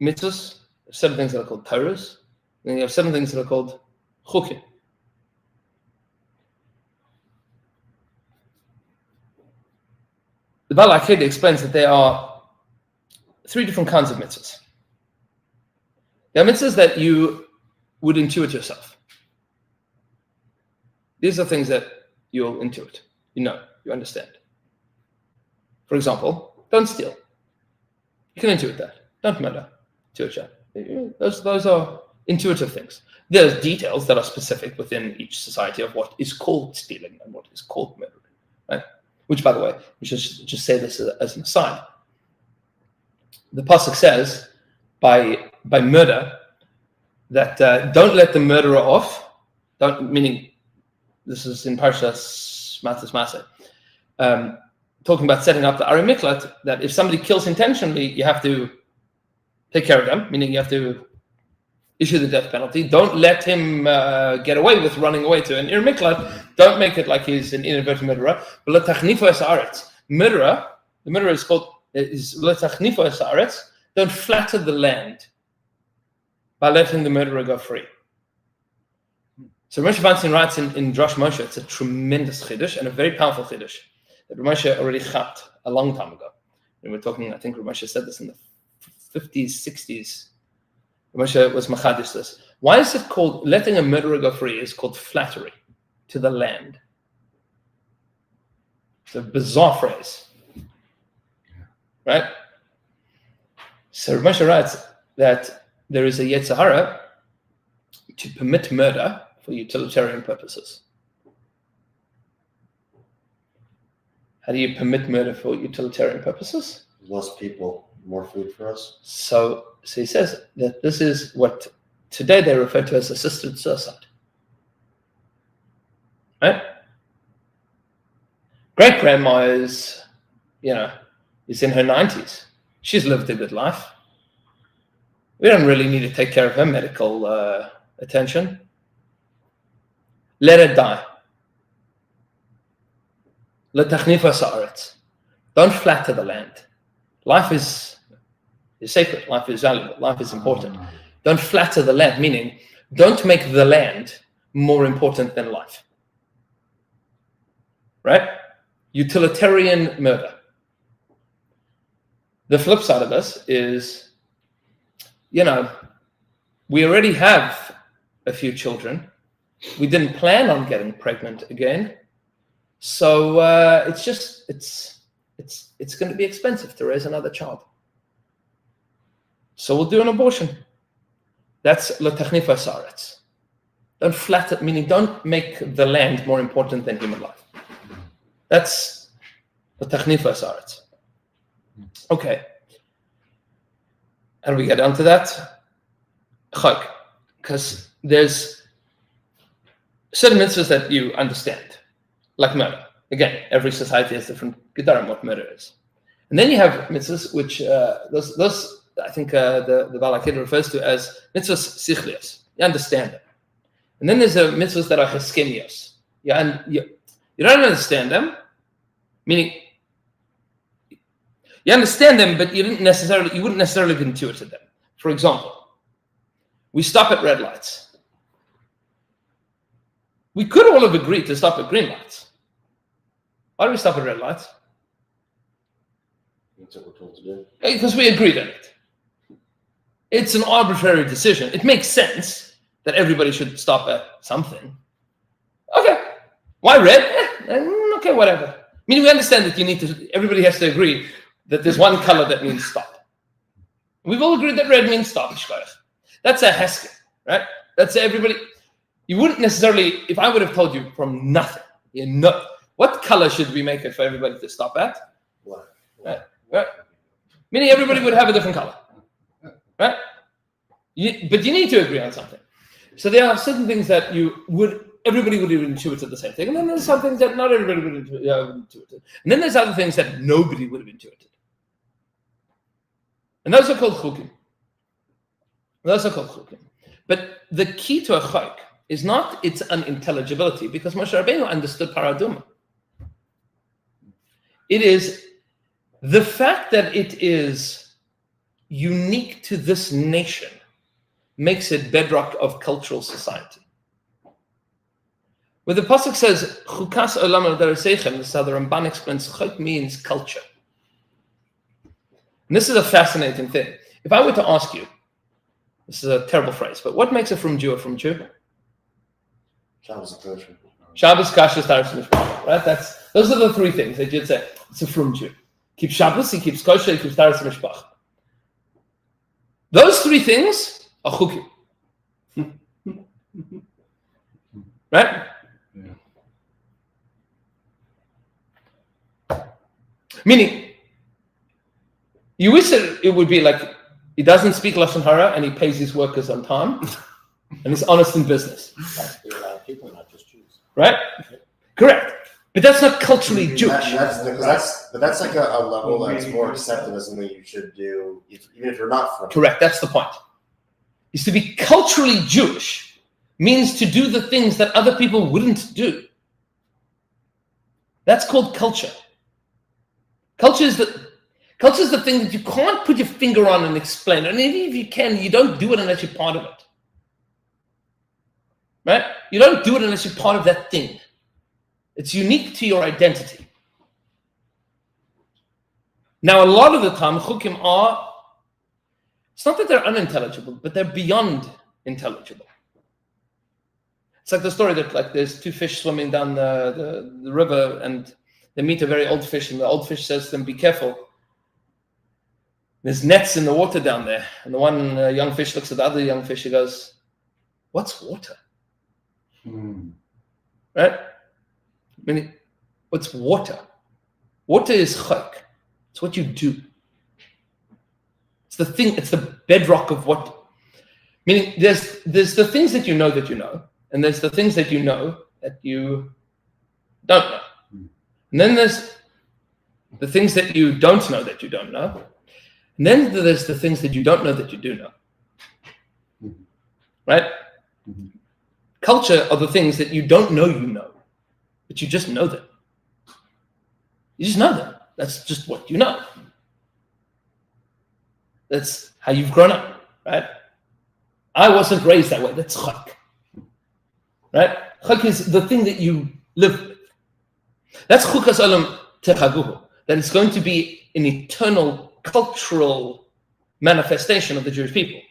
mitzvahs, certain things that are called Torahs, and you have certain things that are called chukim. The Baal HaAkedah explains that there are three different kinds of mitzvahs. There are mitzvahs that you would intuit yourself. These are things that you'll intuit. You know, you understand. For example, don't steal. You can intuit that. Don't murder. Those are intuitive things. There's details that are specific within each society of what is called stealing and what is called murdering. Right? Which, by the way, we should just say this as an aside. The Pesach says, by murder, that don't let the murderer off. Meaning, this is in Parshas Matas Maseh, talking about setting up the Ari Miklat, that if somebody kills intentionally, you have to take care of them, meaning you have to issue the death penalty. Don't let him get away with running away to an Ir Miklat. Don't make it like he's an inadvertent murderer. But letachnifa es haaretz. The murderer is called letachnifa es haaretz. Don't flatter the land by letting the murderer go free. So Moshe Feinstein writes in Drosh Moshe, it's a tremendous chiddush and a very powerful chiddush that Moshe already chapped a long time ago. And we're talking, I think Moshe said this in the 50s, 60s. Moshe was machadish this. Why is it called, letting a murderer go free is called flattery to the land? It's a bizarre phrase. Right? So Moshe writes that there is a Yetzer Hara to permit murder for utilitarian purposes. How do you permit murder for utilitarian purposes? Less people, more food for us. So he says that this is what today they refer to as assisted suicide. Right? Great grandma is in her 90s. She's lived a good life. We don't really need to take care of her medical attention. Let her die. Letachnifa sa'aretz. Don't flatter the land. Life is sacred. Life is valuable. Life is important. Don't flatter the land, meaning don't make the land more important than life. Right? Utilitarian murder. The flip side of this is, we already have a few children. We didn't plan on getting pregnant again. So it's going to be expensive to raise another child. So we'll do an abortion. That's letachnifa sa'aretz. Don't flatter, meaning don't make the land more important than human life. That's letachnifa sa'aretz. Okay. How do we get onto that? Chag. Because there's certain mitzvahs that you understand, like murder. Again, every society has different gedarim what murder is. And then you have mitzvahs which those I think the Baal HaKedah refers to as mitzvahs sichlios. You understand them. And then there's mitzvahs that are cheskemios. You don't understand them, meaning you understand them, but you wouldn't necessarily have intuited them. For example, we stop at red lights. We could all have agreed to stop at green lights. Why do we stop at red lights? That's what we're told to do. Because we agreed on it. It's an arbitrary decision. It makes sense that everybody should stop at something. Okay. Why red? Okay, whatever. I mean, we understand that everybody has to agree that there's one color that means stop. We've all agreed that red means stop. That's a hesket, right? That's everybody. You wouldn't necessarily, if I would have told you from nothing, what color should we make it for everybody to stop at? What? Right? Meaning everybody would have a different color, right? But you need to agree on something. So there are certain things that everybody would have intuited the same thing. And then there's some things that not everybody would have intuited. And then there's other things that nobody would have intuited. And those are called chukim. Those are called chukim. But the key to a chok is not its unintelligibility, because Moshe Rabbeinu understood paraduma. It is the fact that it is unique to this nation makes it bedrock of cultural society. Where the pasuk says, "Chukas olam al dareseichem," this is how the Ramban explains, chok means culture. And this is a fascinating thing. If I were to ask you, this is a terrible phrase, but what makes a frum Jew a frum Jew? Shabbos and kosher. Shabbos, kashrus, taras, mishpach. Right? Those are the three things that you'd say. It's a frum Jew. Keeps Shabbos, he keeps kosher, he keeps taras, mishpach. Those three things are chukim. Right? Meaning, you wish that it would be like he doesn't speak Lashon Hara and he pays his workers on time and he's honest in business. People, not just Jews. Right? Correct. But that's not culturally Jewish. That's like a level that's more accepted as something you should do, even if you're not from. Correct. That's the point. Is to be culturally Jewish means to do the things that other people wouldn't do. That's called culture. Culture is the thing that you can't put your finger on and explain. And even if you can, you don't do it unless you're part of it. Right? You don't do it unless you're part of that thing. It's unique to your identity. Now, a lot of the time, chukim are, it's not that they're unintelligible, but they're beyond intelligible. It's like the story that like there's two fish swimming down the river and they meet a very old fish, and the old fish says to them, "Be careful. There's nets in the water down there." And the one young fish looks at the other young fish. He goes, "What's water?" Right? I mean, what's water? Water is chok. It's what you do. It's the thing. It's the bedrock of what. Meaning, there's the things that you know, and there's the things that you know that you don't know. And then there's the things that you don't know that you don't know. And then there's the things that you don't know that you do know. Right? Culture are the things that you don't know you know, but you just know them. You just know them. That's just what you know. That's how you've grown up, right? I wasn't raised that way. That's chok. Right? Chok is the thing that you live with. That's chukas olam techaguhu. That it's going to be an eternal cultural manifestation of the Jewish people.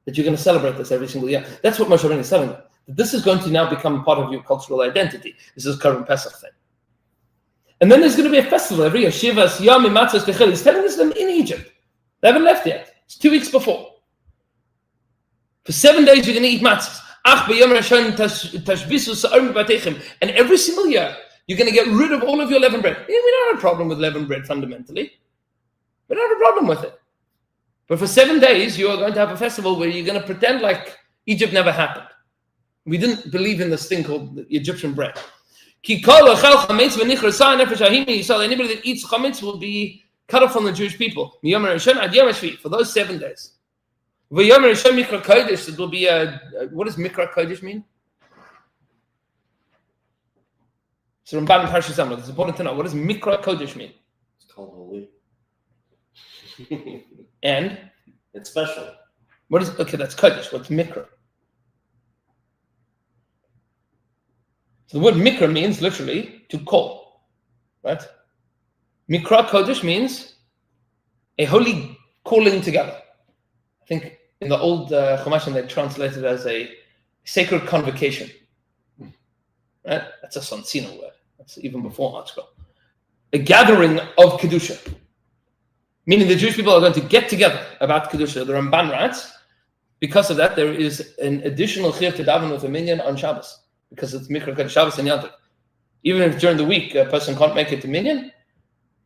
That you're going to celebrate this every single year. That's what Moshe Rabbeinu is telling them. That this is going to now become part of your cultural identity. This is current Pesach thing. And then there's going to be a festival every year. Shivas, Yom, Matzos, Techel. He's telling this to them in Egypt. They haven't left yet. It's 2 weeks before. For 7 days you're going to eat matzahs. And every single year you're going to get rid of all of your leavened bread. We don't have a problem with leavened bread fundamentally. We don't have a problem with it. But for 7 days you are going to have a festival where you're going to pretend like Egypt never happened. We didn't believe in this thing called the Egyptian bread. Anybody that eats chametz will be cut off from the Jewish people. For those 7 days. It will be what does Mikra Kodesh mean? So Ramban and Parshas Amud, it's important to know. What does Mikra Kodesh mean? It's called holy. And? It's special. Okay, that's Kodesh. What's Mikra? So the word Mikra means literally to call. Right? Mikra Kodesh means a holy calling together. I think in the old Chumash they translated it as a sacred convocation. Right? That's a Sonsina word. That's even before Archko. A gathering of Kedusha. Meaning the Jewish people are going to get together about Kedusha. The Ramban writes, because of that, there is an additional chiyuv to daven with a minyan on Shabbos. Because it's Mikra Kodesh, Shabbos and Yantav. Even if during the week a person can't make it to minyan,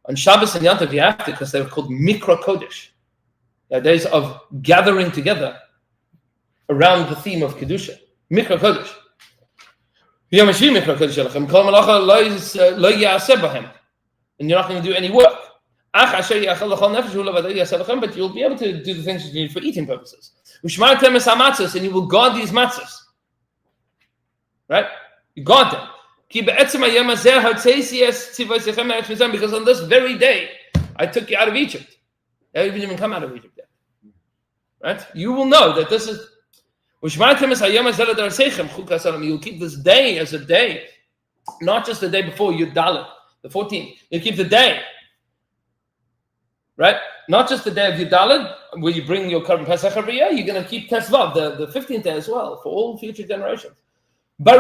on Shabbos and Yantav you have to, because they're called Mikra Kodesh. They're days of gathering together around the theme of Kedusha. Mikra Kodesh. And you're not going to do any work. but you'll be able to do the things you need for eating purposes. And you will guard these matzahs. Right? You guard them. Because on this very day, I took you out of Egypt. You haven't even come out of Egypt yet. Right? You will know that this is. You'll keep this day as a day, not just the day before Yud Dalet, the 14th. You keep the day. Right? Not just the day of Yud Dalet, where you bring your Korban Pesach every year, you're going to keep Tesvav, the 15th day as well, for all future generations. And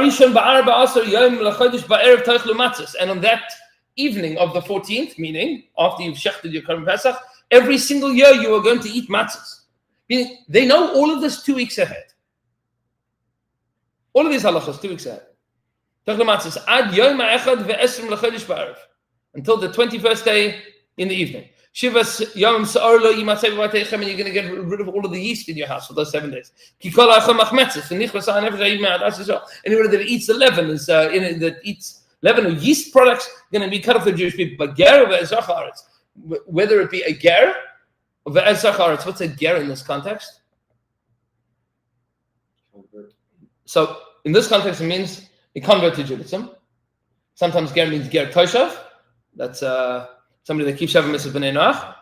on that evening of the 14th, meaning after you've shechted your Korban Pesach, every single year you are going to eat matzahs. Meaning they know all of this 2 weeks ahead. All of these halachas 2 weeks ahead. Until the 21st day in the evening. And you're going to get rid of all of the yeast in your house for those 7 days. Anybody that eats the leaven that eats leaven or yeast products going to be cut off the Jewish people. But ger whether it be a ger or ve'ezacharetz, what's a ger in this context? So in this context, it means a convert to Judaism. Sometimes ger means ger toshav. That's somebody that keeps Shavim Mitzvah B'nai Noach.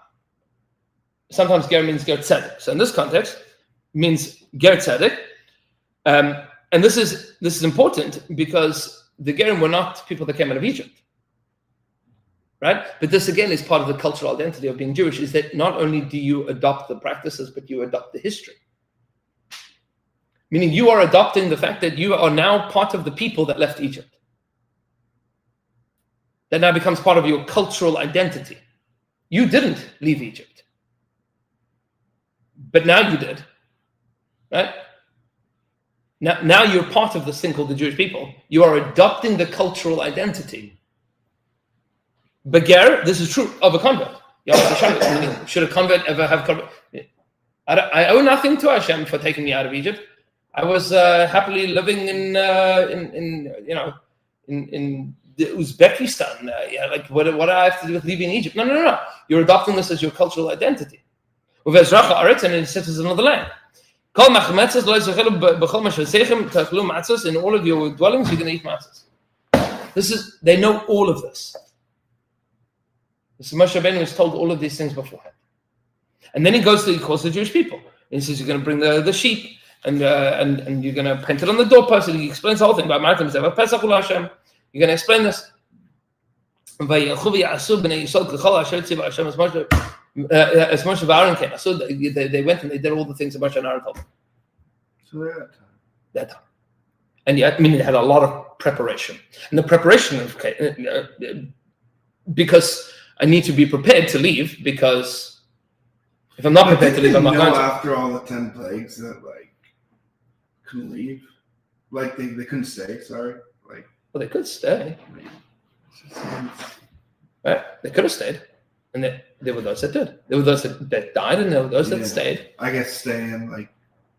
Sometimes ger means ger tzedek. So in this context, it means ger tzedek. And this is important because the gerim were not people that came out of Egypt. Right? But this again is part of the cultural identity of being Jewish, is that not only do you adopt the practices, but you adopt the history. Meaning you are adopting the fact that you are now part of the people that left Egypt. That now becomes part of your cultural identity. You didn't leave Egypt. But now you did. Right? Now you're part of this thing called the Jewish people. You are adopting the cultural identity. Beger, this is true of a convert. Should a convert ever have convert? I owe nothing to Hashem for taking me out of Egypt. I was happily living in Uzbekistan. What do I have to do with leaving Egypt? No. You're adopting this as your cultural identity. And it sits as another land. In all of your dwellings, you're going to eat matzahs. They know all of this. So Moshe Rabbeinu was told all of these things beforehand. And then he calls the Jewish people. And he says, you're going to bring the sheep, and you're going to paint it on the doorpost, and he explains the whole thing about Martin. You're going to explain this. As Moshe and Aaron came. So they went and they did all the things that Moshe and Aaron told them. So That time. And yet, they had a lot of preparation. And the preparation of because I need to be prepared to leave, because if I'm not prepared to leave, I'm not going to. After all the 10 plagues that couldn't leave, they couldn't stay. Sorry, well, they could stay. Right? They could have stayed, and there were those that did. There were those that died, and there were those that stayed. I guess stay in,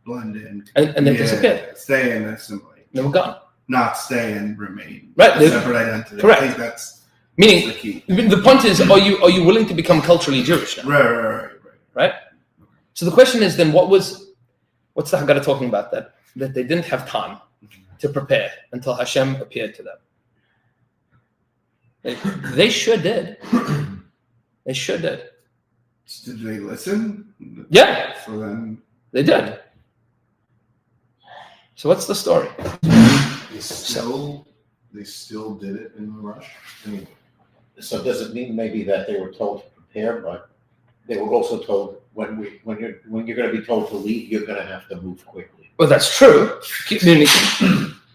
blend in, and then disappeared. Stay in, assimilate. They were gone. Not stay and remain. Right. Separate identity. Correct. I think that's. Meaning, the key. The point is, are you willing to become culturally Jewish now? Right. So the question is then, what's the Haggadah talking about that they didn't have time to prepare until Hashem appeared to them? They sure did. They sure did. Did they listen? Yeah. So then they did. So what's the story? They still did it in the rush. So does it mean maybe that they were told to prepare, but they were also told when you're going to be told to leave, you're going to have to move quickly? Well, that's true.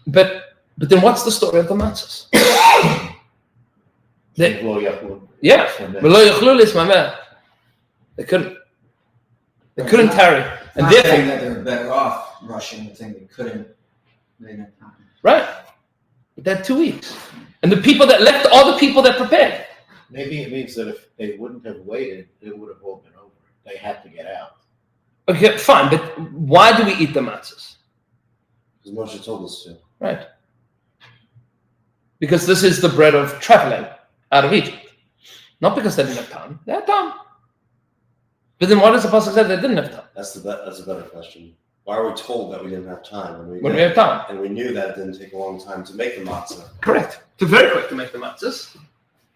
But then what's the story of the matzahs? They couldn't tarry, and Not therefore saying that they were better off rushing, the thing they couldn't. They didn't have time. right. They had 2 weeks, and the people that left are the people that prepared. Maybe it means that if they wouldn't have waited, it would have all been over. They had to get out. Okay, fine, but why do we eat the matzahs? Because Moshe told us to. Right. Because this is the bread of traveling out of Egypt. Not because they didn't have time. They had time. But then why does the Pasuk say they didn't have time? That's a better question. Why are we told that we didn't have time When we have time. and we knew that it didn't take a long time to make the matzah? Correct. It took very quick to make the matzahs.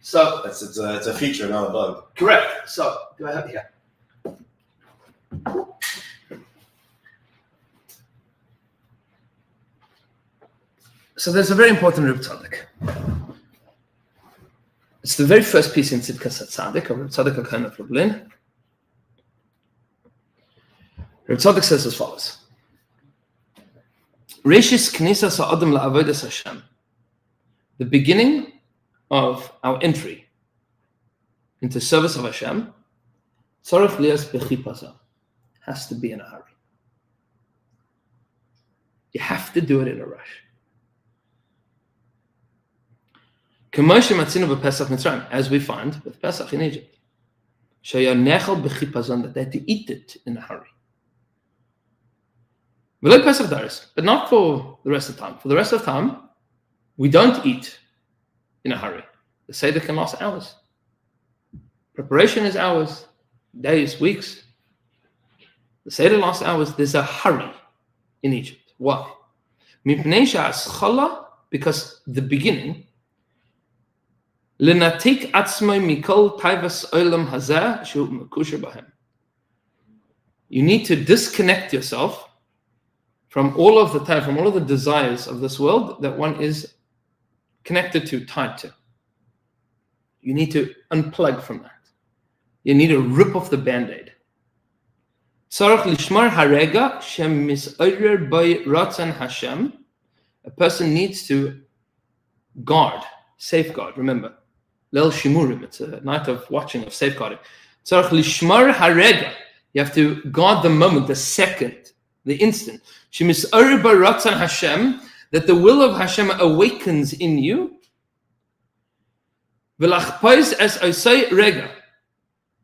So It's a feature, not a bug. correct. So do I have here? So there's a very important Reb Tzaddik. It's the very first piece in Tzidkas HaTzadik, of Reb Tzaddik HaKohen of Lublin. Reb Tzaddik says as follows. Reishis Knesas Ha'adam La'avodas Hashem. The beginning of our entry into service of Hashem, Tzarech Lias B'chipaza, has to be in a hurry. You have to do it in a rush. As we find with Pesach in Egypt, that they had to eat it in a hurry. We like Pesach Daris, but not for the rest of the time. For the rest of the time, we don't eat in a hurry. The Seder can last hours. Preparation is hours, days, weeks. The Seder lasts hours. There's a hurry in Egypt. Why? Because the beginning, you need to disconnect yourself from all of the time, from all of the desires of this world that one is connected to, tied to. You need to unplug from that. You need to rip off the band-aid. A person needs to guard, safeguard, remember. Leil Shimurim, it's a night of watching, of safeguarding. You have to guard the moment, the second, the instant. That the will of Hashem awakens in you.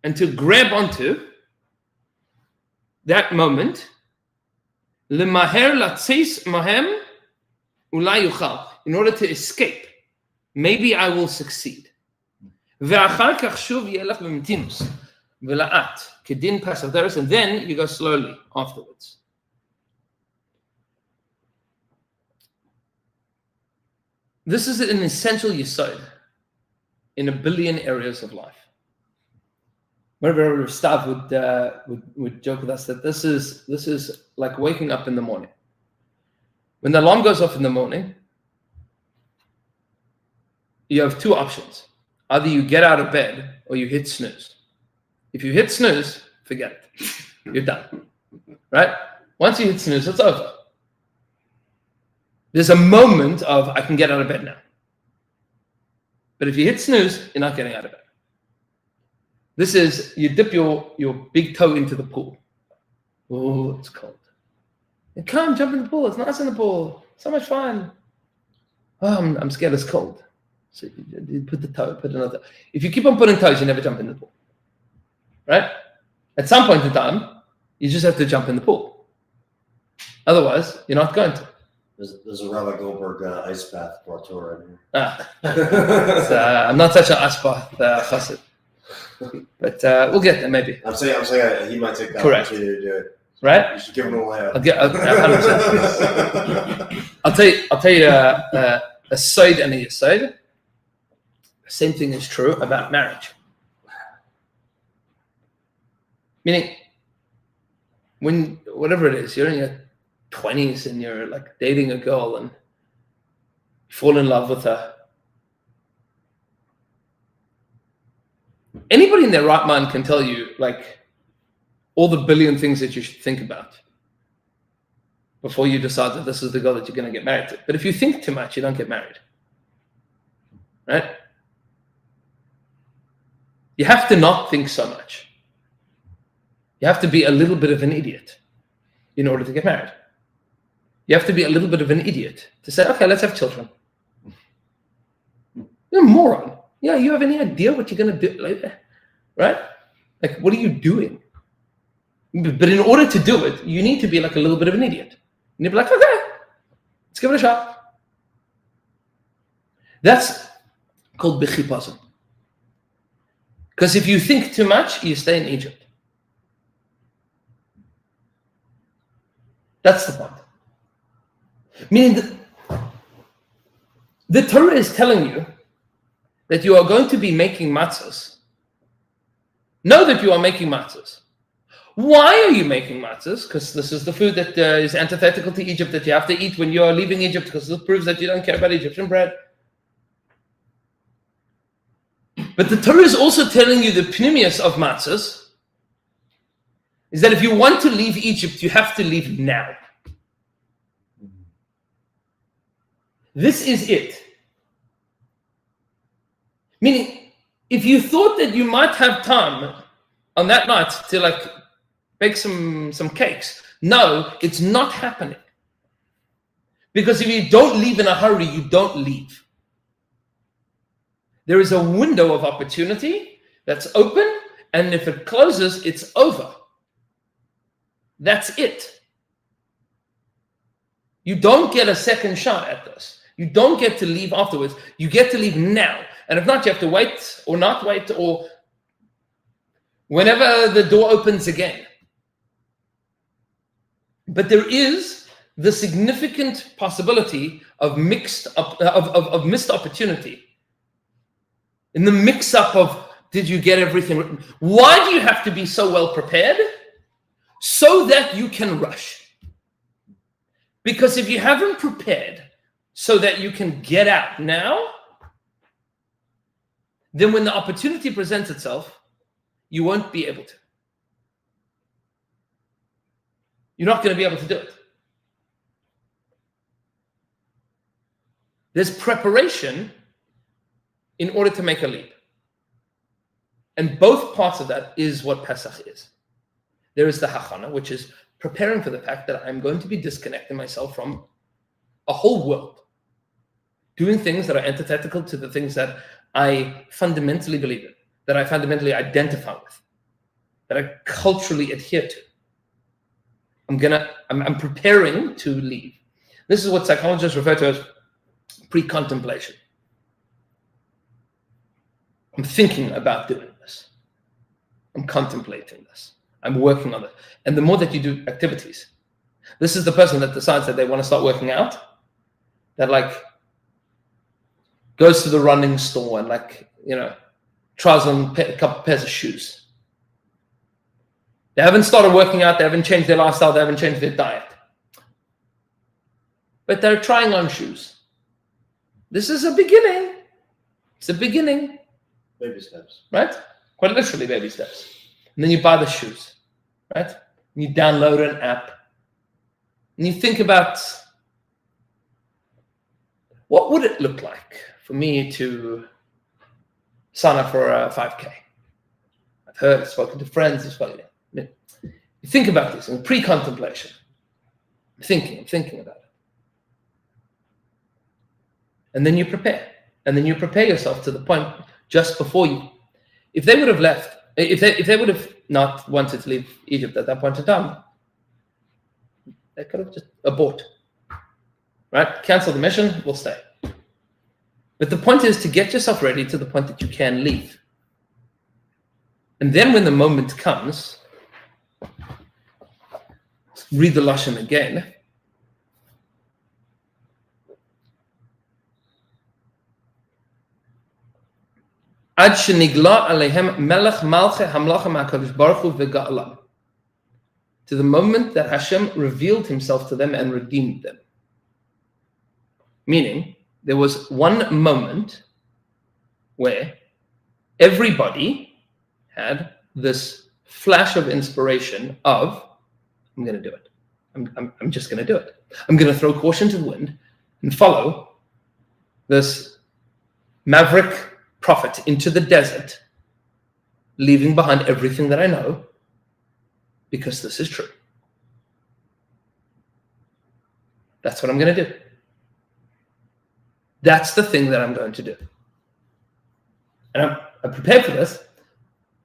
And to grab onto that moment. In order to escape. Maybe I will succeed. And then you go slowly afterwards. This is an essential yesod in a billion areas of life. Whenever Stav would joke with us that this is like waking up in the morning. When the alarm goes off in the morning, you have two options. Either you get out of bed or you hit snooze. If you hit snooze, forget it. You're done. Right? Once you hit snooze, it's over. There's a moment of, I can get out of bed now. But if you hit snooze, you're not getting out of bed. This is, you dip your big toe into the pool. Oh, it's cold. And come, jump in the pool. It's nice in the pool. So much fun. Oh, I'm scared it's cold. So you put the toe, put another. If you keep on putting toes, you never jump in the pool. Right? At some point in time, you just have to jump in the pool. Otherwise, you're not going to. There's a Rabbi Goldberg ice bath brought to her in here. I'm not such an ice bath chassid. But we'll get there maybe. I'm saying he might take the Correct. opportunity to do it. Right? You should give him a layup. I'll 100%. I'll tell you a side and a yesod. The same thing is true about marriage. Meaning, when whatever it is, you're in your 20s and you're like dating a girl and you fall in love with her. Anybody in their right mind can tell you like all the billion things that you should think about before you decide that this is the girl that you're going to get married to. But if you think too much, you don't get married. Right? You have to not think so much. You have to be a little bit of an idiot in order to get married. You have to be a little bit of an idiot to say, okay, let's have children. You're a moron. Yeah, you have any idea what you're going to do later? Right? Like, what are you doing? But in order to do it, you need to be like a little bit of an idiot. And you'll be like, okay, let's give it a shot. That's called b'chipazon. Because if you think too much, you stay in Egypt. That's the point. Meaning the Torah is telling you that you are going to be making matzahs. Know that you are making matzahs. Why are you making matzahs? Because this is the food that is antithetical to Egypt that you have to eat when you are leaving Egypt, because this proves that you don't care about Egyptian bread. But the Torah is also telling you the pneumius of matzahs is that if you want to leave Egypt, you have to leave now. This is it. Meaning, if you thought that you might have time on that night to like bake some cakes, no, it's not happening. Because if you don't leave in a hurry, you don't leave. There is a window of opportunity that's open, and if it closes, it's over. That's it. You don't get a second shot at this. You don't get to leave afterwards. You get to leave now. And if not, you have to wait or not wait, or whenever the door opens again. But there is the significant possibility of missed opportunity. In the mix-up of, did you get everything written? Why do you have to be so well prepared? So that you can rush. Because if you haven't prepared so that you can get out now, then when the opportunity presents itself, you won't be able to. You're not going to be able to do it. There's preparation in order to make a leap. And both parts of that is what Pesach is. There is the hachana, which is preparing for the fact that I'm going to be disconnecting myself from a whole world, doing things that are antithetical to the things that I fundamentally believe in, that I fundamentally identify with, that I culturally adhere to. I'm preparing to leave. This is what psychologists refer to as pre-contemplation. I'm thinking about doing this. I'm contemplating this. I'm working on it. And the more that you do activities, this is the person that decides that they want to start working out, that like goes to the running store and like, tries on a couple pairs of shoes. They haven't started working out, they haven't changed their lifestyle, they haven't changed their diet. But they're trying on shoes. This is a beginning. It's a beginning. Baby steps. Right? Quite literally baby steps. And then you buy the shoes, right? And you download an app. And you think about, what would it look like for me to sign up for a 5K? I've heard, I've spoken to friends, you think about this in pre-contemplation. I'm thinking about it. And then you prepare. And then you prepare yourself to the point just before you. If they would have left, if they would have not wanted to leave Egypt at that point in time, they could have just abort. Right? Cancel the mission, we'll stay. But the point is to get yourself ready to the point that you can leave. And then when the moment comes, read the Lashon again. Ad shenigla alehem melech malche hamlacha ma'akadosh baruch hu v'ga'alam. To the moment that Hashem revealed himself to them and redeemed them. Meaning, there was one moment where everybody had this flash of inspiration of, I'm going to do it. I'm just going to do it. I'm going to throw caution to the wind and follow this maverick prophet into the desert, leaving behind everything that I know, because this is true. That's what I'm going to do. That's the thing that I'm going to do. And I'm prepared for this,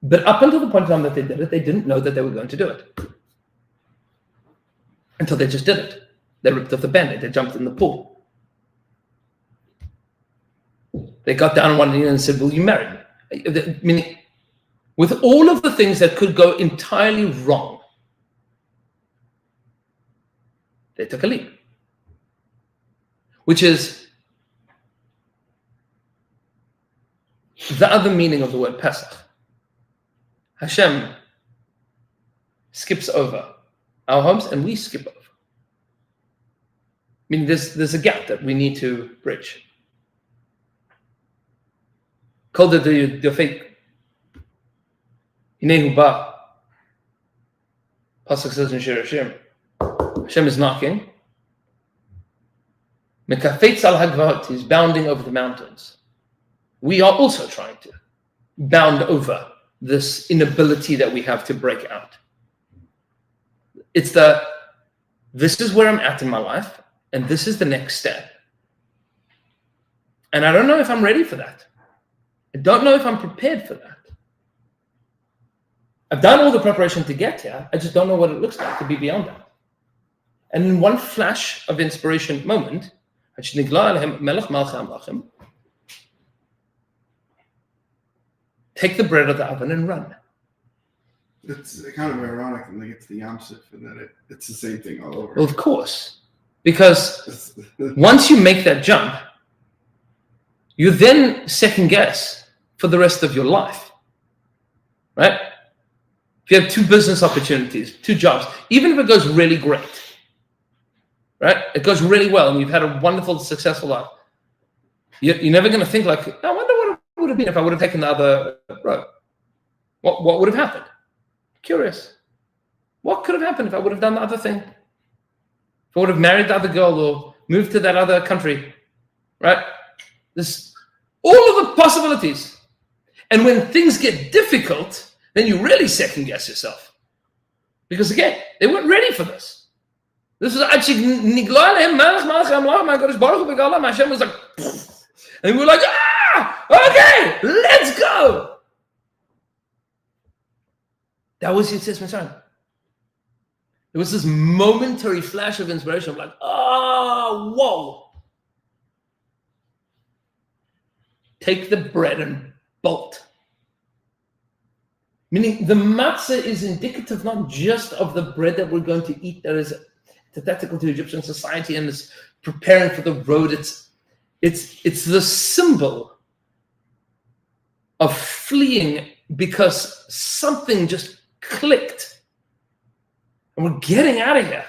but up until the point in time that they did it, they didn't know that they were going to do it. Until they just did it. They ripped off the band-aid, they jumped in the pool. They got down on one knee and said, will you marry me? Meaning, with all of the things that could go entirely wrong, they took a leap, which is the other meaning of the word Pesach. Hashem skips over our homes and we skip over. I mean, there's a gap that we need to bridge. Kol dafek Hinehu ba. Pasuk says in Shir Hashem, Hashem is knocking. Mekafetz al hagvahot, he's bounding over the mountains. We are also trying to bound over this inability that we have to break out. It's this is where I'm at in my life, and this is the next step. And I don't know if I'm ready for that. I don't know if I'm prepared for that. I've done all the preparation to get here. I just don't know what it looks like to be beyond that. And in one flash of inspiration moment, take the bread of the oven and run. It's kind of ironic when they get to the Yom Sif and then it's the same thing all over. Well, of course, because once you make that jump, you then second guess for the rest of your life, right? If you have 2 business opportunities, 2 jobs, even if it goes really great, right? It goes really well and you've had a wonderful, successful life. You're never going to think like, I wonder what it would have been if I would have taken the other road. What would have happened? Curious. What could have happened if I would have done the other thing? If I would have married the other girl or moved to that other country, right? There's all of the possibilities. And when things get difficult, then you really second guess yourself. Because again, they weren't ready for this. This was actually Hashem was like, and we were like, okay, let's go. That was Yetzias Mitzrayim. There was this momentary flash of inspiration of like, oh, whoa. Take the bread and bolt. Meaning the matzah is indicative not just of the bread that we're going to eat that is antithetical to Egyptian society and is preparing for the road. It's the symbol of fleeing because something just clicked and we're getting out of here.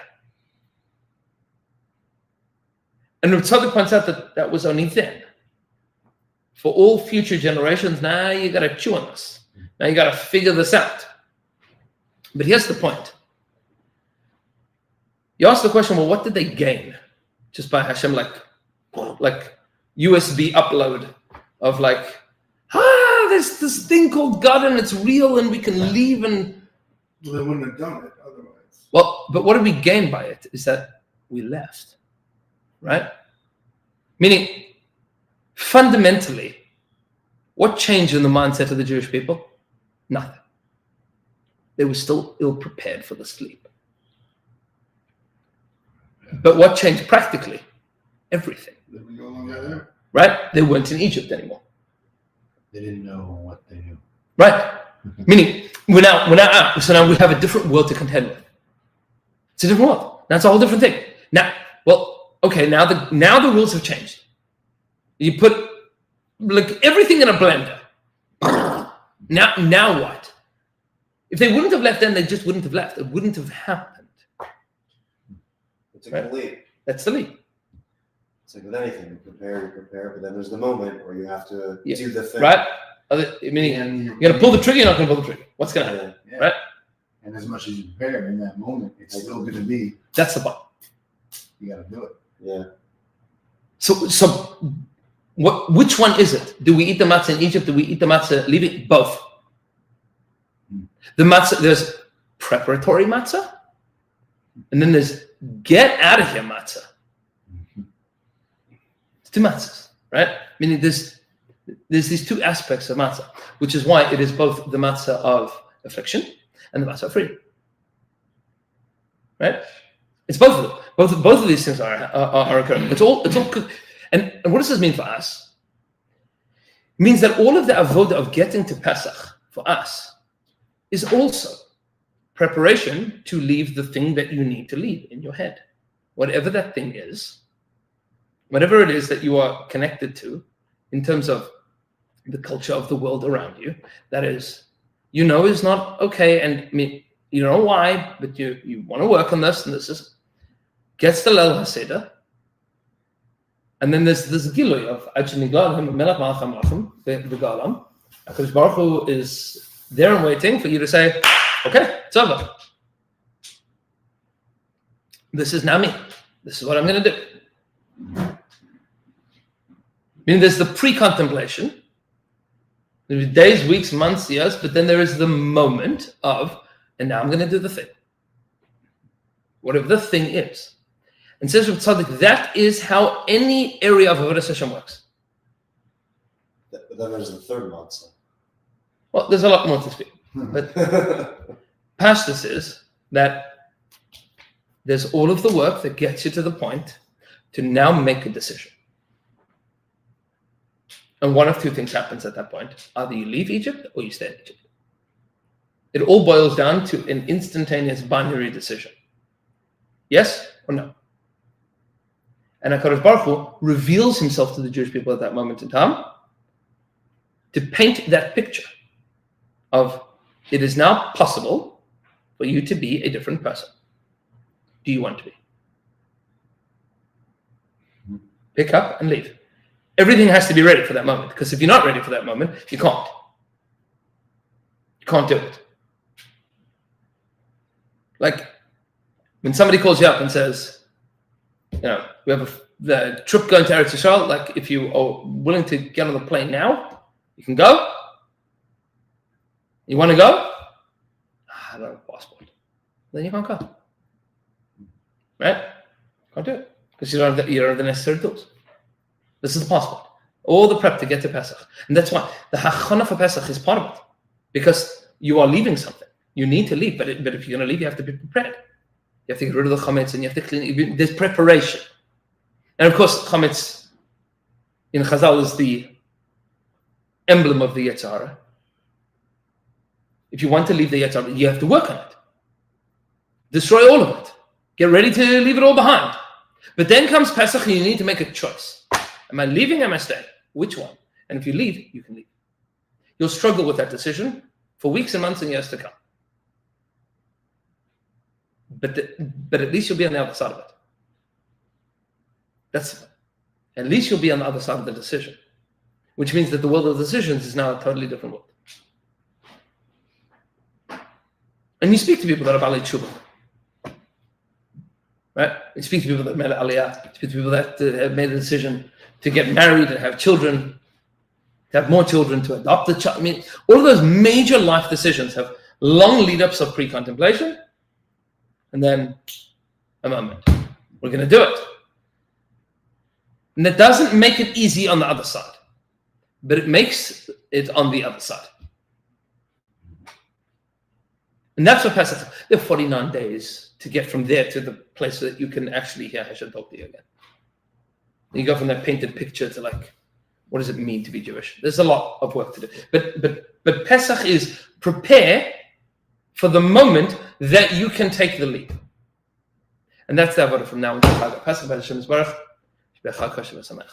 And Tzaddik points out that was only then. For all future generations, now you got to chew on this. Now you got to figure this out. But here's the point. You ask the question, well, what did they gain just by Hashem like USB upload of like, there's this thing called God and it's real and we can leave and... Well, they wouldn't have done it otherwise. Well, but what did we gain by it is that we left, right? Meaning, fundamentally, what changed in the mindset of the Jewish people? Nothing. They were still ill-prepared for the sleep. But what changed practically? Everything. They were no longer there. Right? They weren't in Egypt anymore. They didn't know what they knew. Right? Meaning, we're now out. So now we have a different world to contend with. It's a different world. That's a whole different thing. Now the rules have changed. You put like everything in a blender. Now what? If they wouldn't have left then, they just wouldn't have left. It wouldn't have happened. It's a good leap. That's the leap. It's like with anything, you prepare, but then there's the moment where you have to do the thing. Right? You're going to pull the trigger, you're not going to pull the trigger. What's going to happen? Yeah. Right? And as much as you prepare in that moment, it's still going to be, That's the point. you got to do it. Yeah. So which one is it? Do we eat the matzah in Egypt? Do we eat the matzah leaving? Both. The matzah, there's preparatory matzah, and then there's get out of here matzah. It's 2 matzahs, right? Meaning there's these 2 aspects of matzah, which is why it is both the matzah of affliction and the matzah of freedom. Right? It's both of them. Both of these things are occurring. It's all. And what does this mean for us? It means that all of the avodah of getting to Pesach for us is also preparation to leave the thing that you need to leave in your head. Whatever that thing is, whatever it is that you are connected to in terms of the culture of the world around you, that is, is not okay, and you don't know why, but you want to work on this, and this is gets the Leil HaSeder. And then there's this gilui of HaKadosh Baruch Hu is there and waiting for you to say, okay, it's over. This is now me. This is what I'm going to do. There's the pre-contemplation. There's days, weeks, months, years, but then there is the moment of, and now I'm going to do the thing. Whatever the thing is. And says Rav Tzaddik, that is how any area of Avodas Hashem works. But then there's the third month. So. Well, there's a lot more to speak. But Pashtus is that there's all of the work that gets you to the point to now make a decision. And one of two things happens at that point. Either you leave Egypt or you stay in Egypt. It all boils down to an instantaneous binary decision. Yes or no? And HaKadosh Baruch Hu reveals himself to the Jewish people at that moment in time to paint that picture of it is now possible for you to be a different person. Do you want to be? Pick up and leave. Everything has to be ready for that moment, because if you're not ready for that moment, you can't. You can't do it. Like when somebody calls you up and says, we have the trip going to Eretz Yisrael, like if you are willing to get on the plane now, you can go. You want to go? I don't have a passport. Then you can't go. Right? Can't do it. Because you don't have the necessary tools. This is the passport. All the prep to get to Pesach. And that's why the hachana for Pesach is part of it. Because you are leaving something. You need to leave, but if you're going to leave, you have to be prepared. You have to get rid of the chametz and you have to clean. There's preparation. And of course, chametz in Chazal is the emblem of the Yetzer Hara. If you want to leave the Yetzer Hara, you have to work on it. Destroy all of it. Get ready to leave it all behind. But then comes Pesach and you need to make a choice. Am I leaving? Am I staying? Which one? And if you leave, you can leave. You'll struggle with that decision for weeks and months and years to come. But at least you'll be on the other side of it. At least you'll be on the other side of the decision. Which means that the world of decisions is now a totally different world. And you speak to people that are Balei Tshuva. Right? You speak to people that made Aliyah. You speak to people that have made a decision to get married and have children, to have more children, to adopt a child. All of those major life decisions have long lead-ups of pre-contemplation, and then a moment. We're going to do it. And that doesn't make it easy on the other side, but it makes it on the other side. And that's what Pesach. There are 49 days to get from there to the place that you can actually hear Hashem talk to you again. And you go from that painted picture to what does it mean to be Jewish? There's a lot of work to do. But Pesach is prepare for the moment that you can take the leap. And that's the avodah from now until Chag Pesach. B'Hashem Yisbarach. Shbechag Kosher V'Samech.